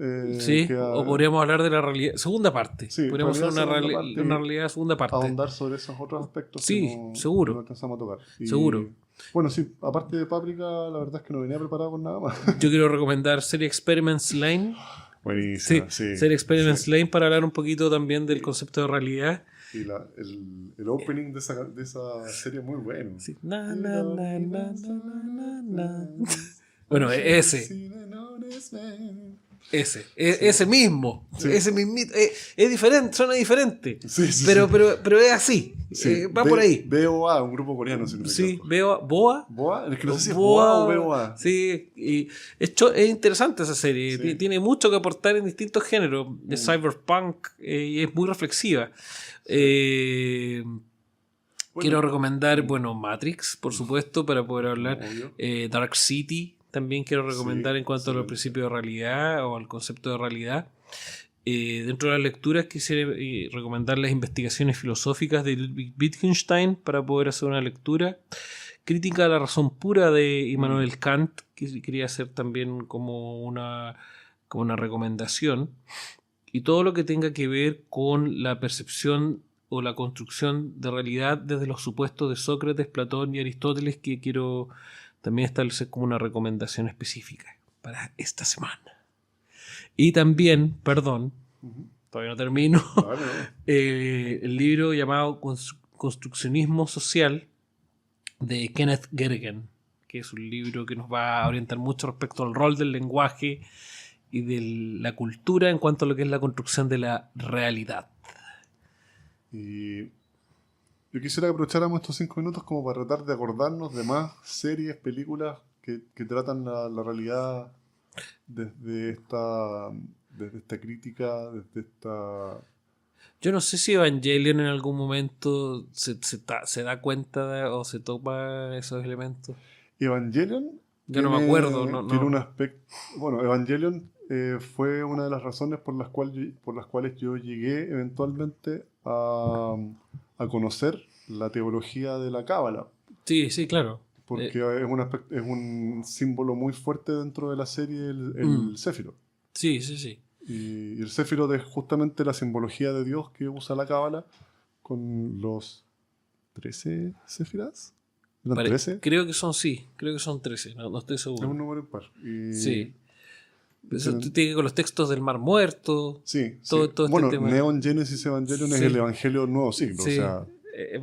Sí, o podríamos hablar de la realidad. Segunda parte. Sí, Podríamos hacer una realidad realidad segunda parte. ahondar sobre esos otros aspectos Sí, que no, seguro. no alcanzamos a tocar. Seguro. Bueno, sí, aparte de Páprica, la verdad es que no venía preparado con nada más. Yo quiero recomendar Serie Experiments Lane. Buenísimo, sí. Serie Experiments Lane para hablar un poquito también del concepto de realidad. Y el opening de esa serie es muy bueno. Sí. Na, na, na, na, na, na. Bueno, ese mismo, Sí. ese mismito, es diferente, suena diferente, Sí, sí, pero, sí. pero es así, Sí, va por ahí. BOA, un grupo coreano, si no me Sí, equivoco. veo Boa. ¿Boa? Es que no sé si es Boa o BOA. Sí, y es interesante esa serie, Sí. tiene mucho que aportar en distintos géneros, de cyberpunk, y es muy reflexiva. Quiero recomendar, Matrix, por supuesto, para poder hablar. Obvio. Dark City también quiero recomendar Sí, en cuanto a los principios de realidad o al concepto de realidad. Dentro de las lecturas quisiera recomendar las investigaciones filosóficas de Ludwig Wittgenstein para poder hacer una lectura. Crítica a la razón pura de Immanuel Kant, que quería hacer también como una recomendación. Y todo lo que tenga que ver con la percepción o la construcción de realidad desde los supuestos de Sócrates, Platón y Aristóteles, que quiero también establecer como una recomendación específica para esta semana. Y también, perdón, todavía no termino, Vale, ¿no? el libro llamado Construccionismo Social de Kenneth Gergen, que es un libro que nos va a orientar mucho respecto al rol del lenguaje y de la cultura en cuanto a lo que es la construcción de la realidad. Y yo quisiera que aprovecháramos estos 5 minutos como para tratar de acordarnos de más series, películas que tratan la realidad desde esta crítica, desde esta... Yo no sé si Evangelion en algún momento se da cuenta o se topa esos elementos. Evangelion Yo no me acuerdo. tiene un aspecto... Bueno, Evangelion fue una de las razones por las cuales yo llegué eventualmente a conocer la teología de la Cábala. Sí, sí, claro. Porque es un símbolo muy fuerte dentro de la serie, el Séfiro. Sí, sí, sí. Y el Séfiro es justamente la simbología de Dios que usa la Cábala con los 13 Séfiras. ¿Eran 13? Creo que son 13, no estoy seguro. Es un número impar. Sí. Eso tiene que ver con los textos del Mar Muerto. Sí, todo sí. Bueno, este tema. Neon Genesis Evangelion es el Evangelio del Nuevo Siglo. Sí. O sea,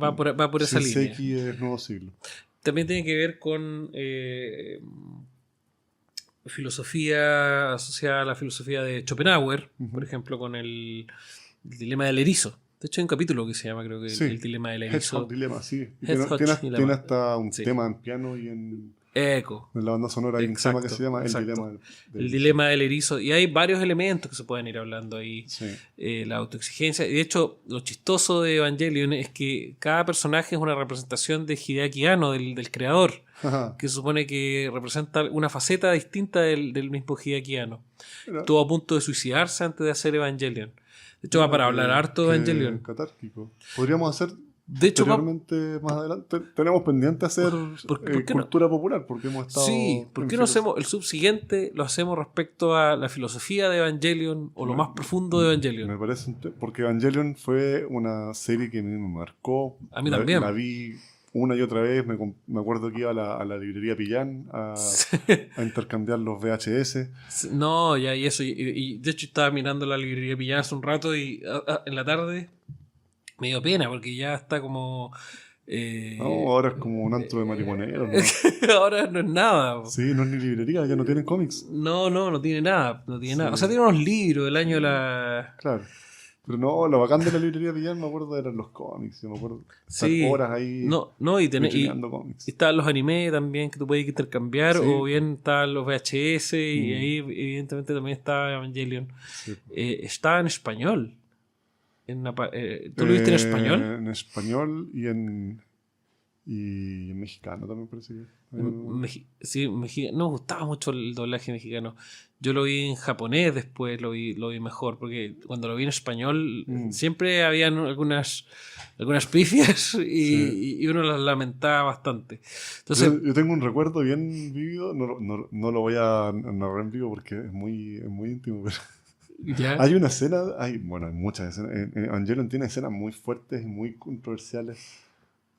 va por esa línea. Seki es Nuevo Siglo. También tiene que ver con filosofía asociada a la filosofía de Schopenhauer, por ejemplo, con el dilema del erizo. De hecho, hay un capítulo que se llama, creo que, Sí. el dilema del erizo. Hedgehog Dilemma, sí. Hedgehog Tiene Dilemma. hasta un Sí. tema en piano y en Eco. la banda sonora hay un tema que se llama El Dilema El dilema del erizo. Y hay varios elementos que se pueden ir hablando ahí. Sí. La autoexigencia. Y de hecho, lo chistoso de Evangelion es que cada personaje es una representación de Hideaki Anno, del creador, Ajá. que supone que representa una faceta distinta del mismo Hideaki Anno. Mira, Estuvo a punto de suicidarse antes de hacer Evangelion. De hecho, va para hablar harto de Evangelion. Catártico. Podríamos hacer De hecho, posteriormente, más adelante, tenemos pendiente hacer ¿Por qué no? cultura popular, porque hemos estado... Sí, ¿por qué no hacemos el subsiguiente? Lo hacemos respecto a la filosofía de Evangelion o lo más profundo de Evangelion. Me parece, porque Evangelion fue una serie que me marcó. A mí también. La vi una y otra vez, me acuerdo que iba a la librería Pillán a intercambiar los VHS. No, ya, y eso. Y de hecho estaba mirando la librería Pillán hace un rato y en la tarde me dio pena porque ya está como... No, ahora es como un antro de marihuaneros, ¿no? Ahora no es nada. Sí, no es ni librería, ya no tienen cómics. No tiene nada. No tiene nada. Sí. O sea, tiene unos libros del año de la... Claro. Pero no, lo bacán de la librería Pillán, me acuerdo, eran los cómics. Yo me acuerdo estar Sí. horas ahí vitrineando cómics. Y estaban los animes también que tú puedes intercambiar, Sí. o bien estaban los VHS, y Mm. ahí evidentemente también estaba Evangelion. Sí. Estaba en español. ¿Tú lo viste en español? En español y Y mexicano también parece que. Sí, no me gustaba mucho el doblaje mexicano. Yo lo vi en japonés, después lo vi mejor, porque cuando lo vi en español siempre habían algunas pifias y uno las lamentaba bastante. Entonces, yo tengo un recuerdo bien vívido, no lo voy a narrar en vivo porque es muy íntimo, pero ¿ya? hay una escena, hay muchas escenas. Evangelion tiene escenas muy fuertes y muy controversiales.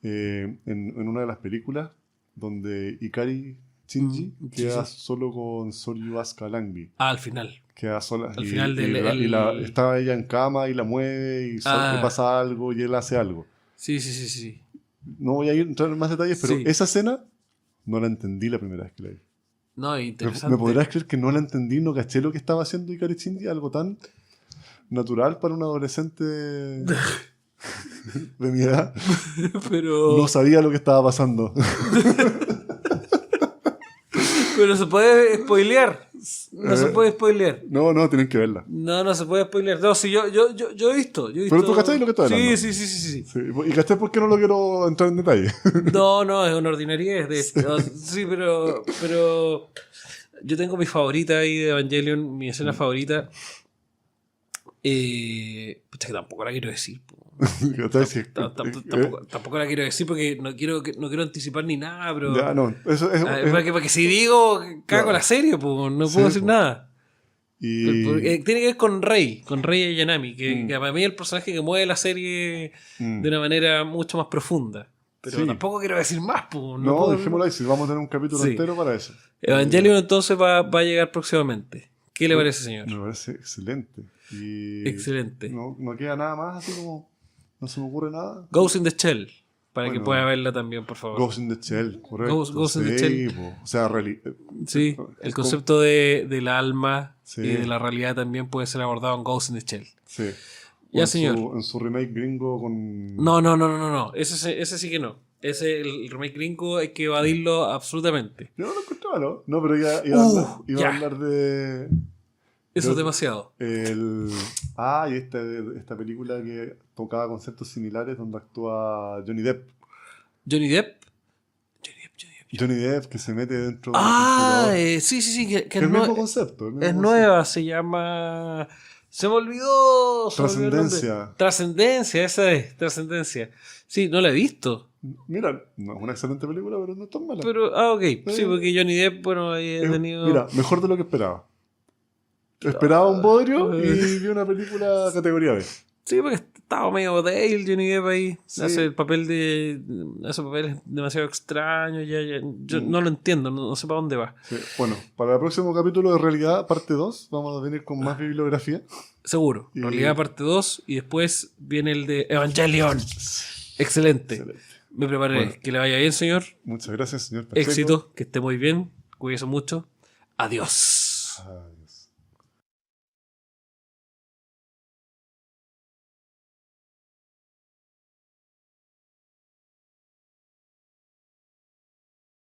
En una de las películas donde Ikari Shinji queda solo con Soryu Asuka Langbi. Al final. Queda sola. Al final está ella en cama y la mueve y pasa algo y él hace algo. Sí. No voy a entrar en más detalles, pero esa escena no la entendí la primera vez que la vi. No, interesante. ¿Me podrás creer que no la entendí? No caché lo que estaba haciendo Ikari Shinji, algo tan natural para un adolescente de mi edad. Pero... No sabía lo que estaba pasando. Pero se puede spoilear. No se puede spoilear. No, tienen que verla. No se puede spoilear. No, sí, yo he visto. Pero tú cachai lo que estoy hablando. Sí. ¿Y cachai por qué no lo quiero entrar en detalle? No, es una ordinariedad. Sí, pero yo tengo mi favorita ahí de Evangelion, mi escena favorita. Pucha, que tampoco la quiero decir. Tampoco la quiero decir porque no quiero anticipar ni nada, pero. Ya, no. Porque si digo, cago la serie, pues no puedo decir nada. Tiene que ver con Rei Ayanami, que para mí es el personaje que mueve la serie de una manera mucho más profunda. Pero tampoco quiero decir más, pues. No, dejémoslo ahí, si vamos a tener un capítulo entero para eso. Evangelion entonces va a llegar próximamente. ¿Qué le parece, señor? Me parece excelente. Excelente. No queda nada más, así como no se me ocurre nada. Ghost in the Shell, para que pueda verla también, por favor. Ghost in the Shell, correcto. Ghost in the Shell. O sea, sí, el concepto del alma y de la realidad también puede ser abordado en Ghost in the Shell. Sí. Ya, señor. En su remake gringo con... No. Ese sí que no. El remake gringo hay que evadirlo absolutamente. Yo no lo encontraba, ¿no? No, pero iba a hablar de... Eso es demasiado. Y esta película que tocaba conceptos similares donde actúa Johnny Depp. ¿Johnny Depp? Johnny Depp que se mete dentro de... Sí, que el mismo concepto. Es nueva, se llama... Se me olvidó. Trascendencia. Trascendencia, esa es. Trascendencia. Sí, no la he visto. Mira, no es una excelente película, pero no es tan mala. Pero, ok. Sí, porque Johnny Depp, bueno, ahí ha tenido... Mira, mejor de lo que esperaba. Esperaba un bodrio y vi una película categoría B. Sí, porque estaba medio Dale, Johnny Depp ahí. Sí. Hace papeles demasiado extraños. Yo no lo entiendo, no sé para dónde va. Sí. Bueno, para el próximo capítulo de Realidad, parte 2, vamos a venir con más bibliografía. Seguro. Realidad, parte 2. Y después viene el de Evangelion. Excelente. Me prepararé. Bueno, que le vaya bien, señor. Muchas gracias, señor Pacheco. Éxito, que esté muy bien. Cuídese mucho. Adiós.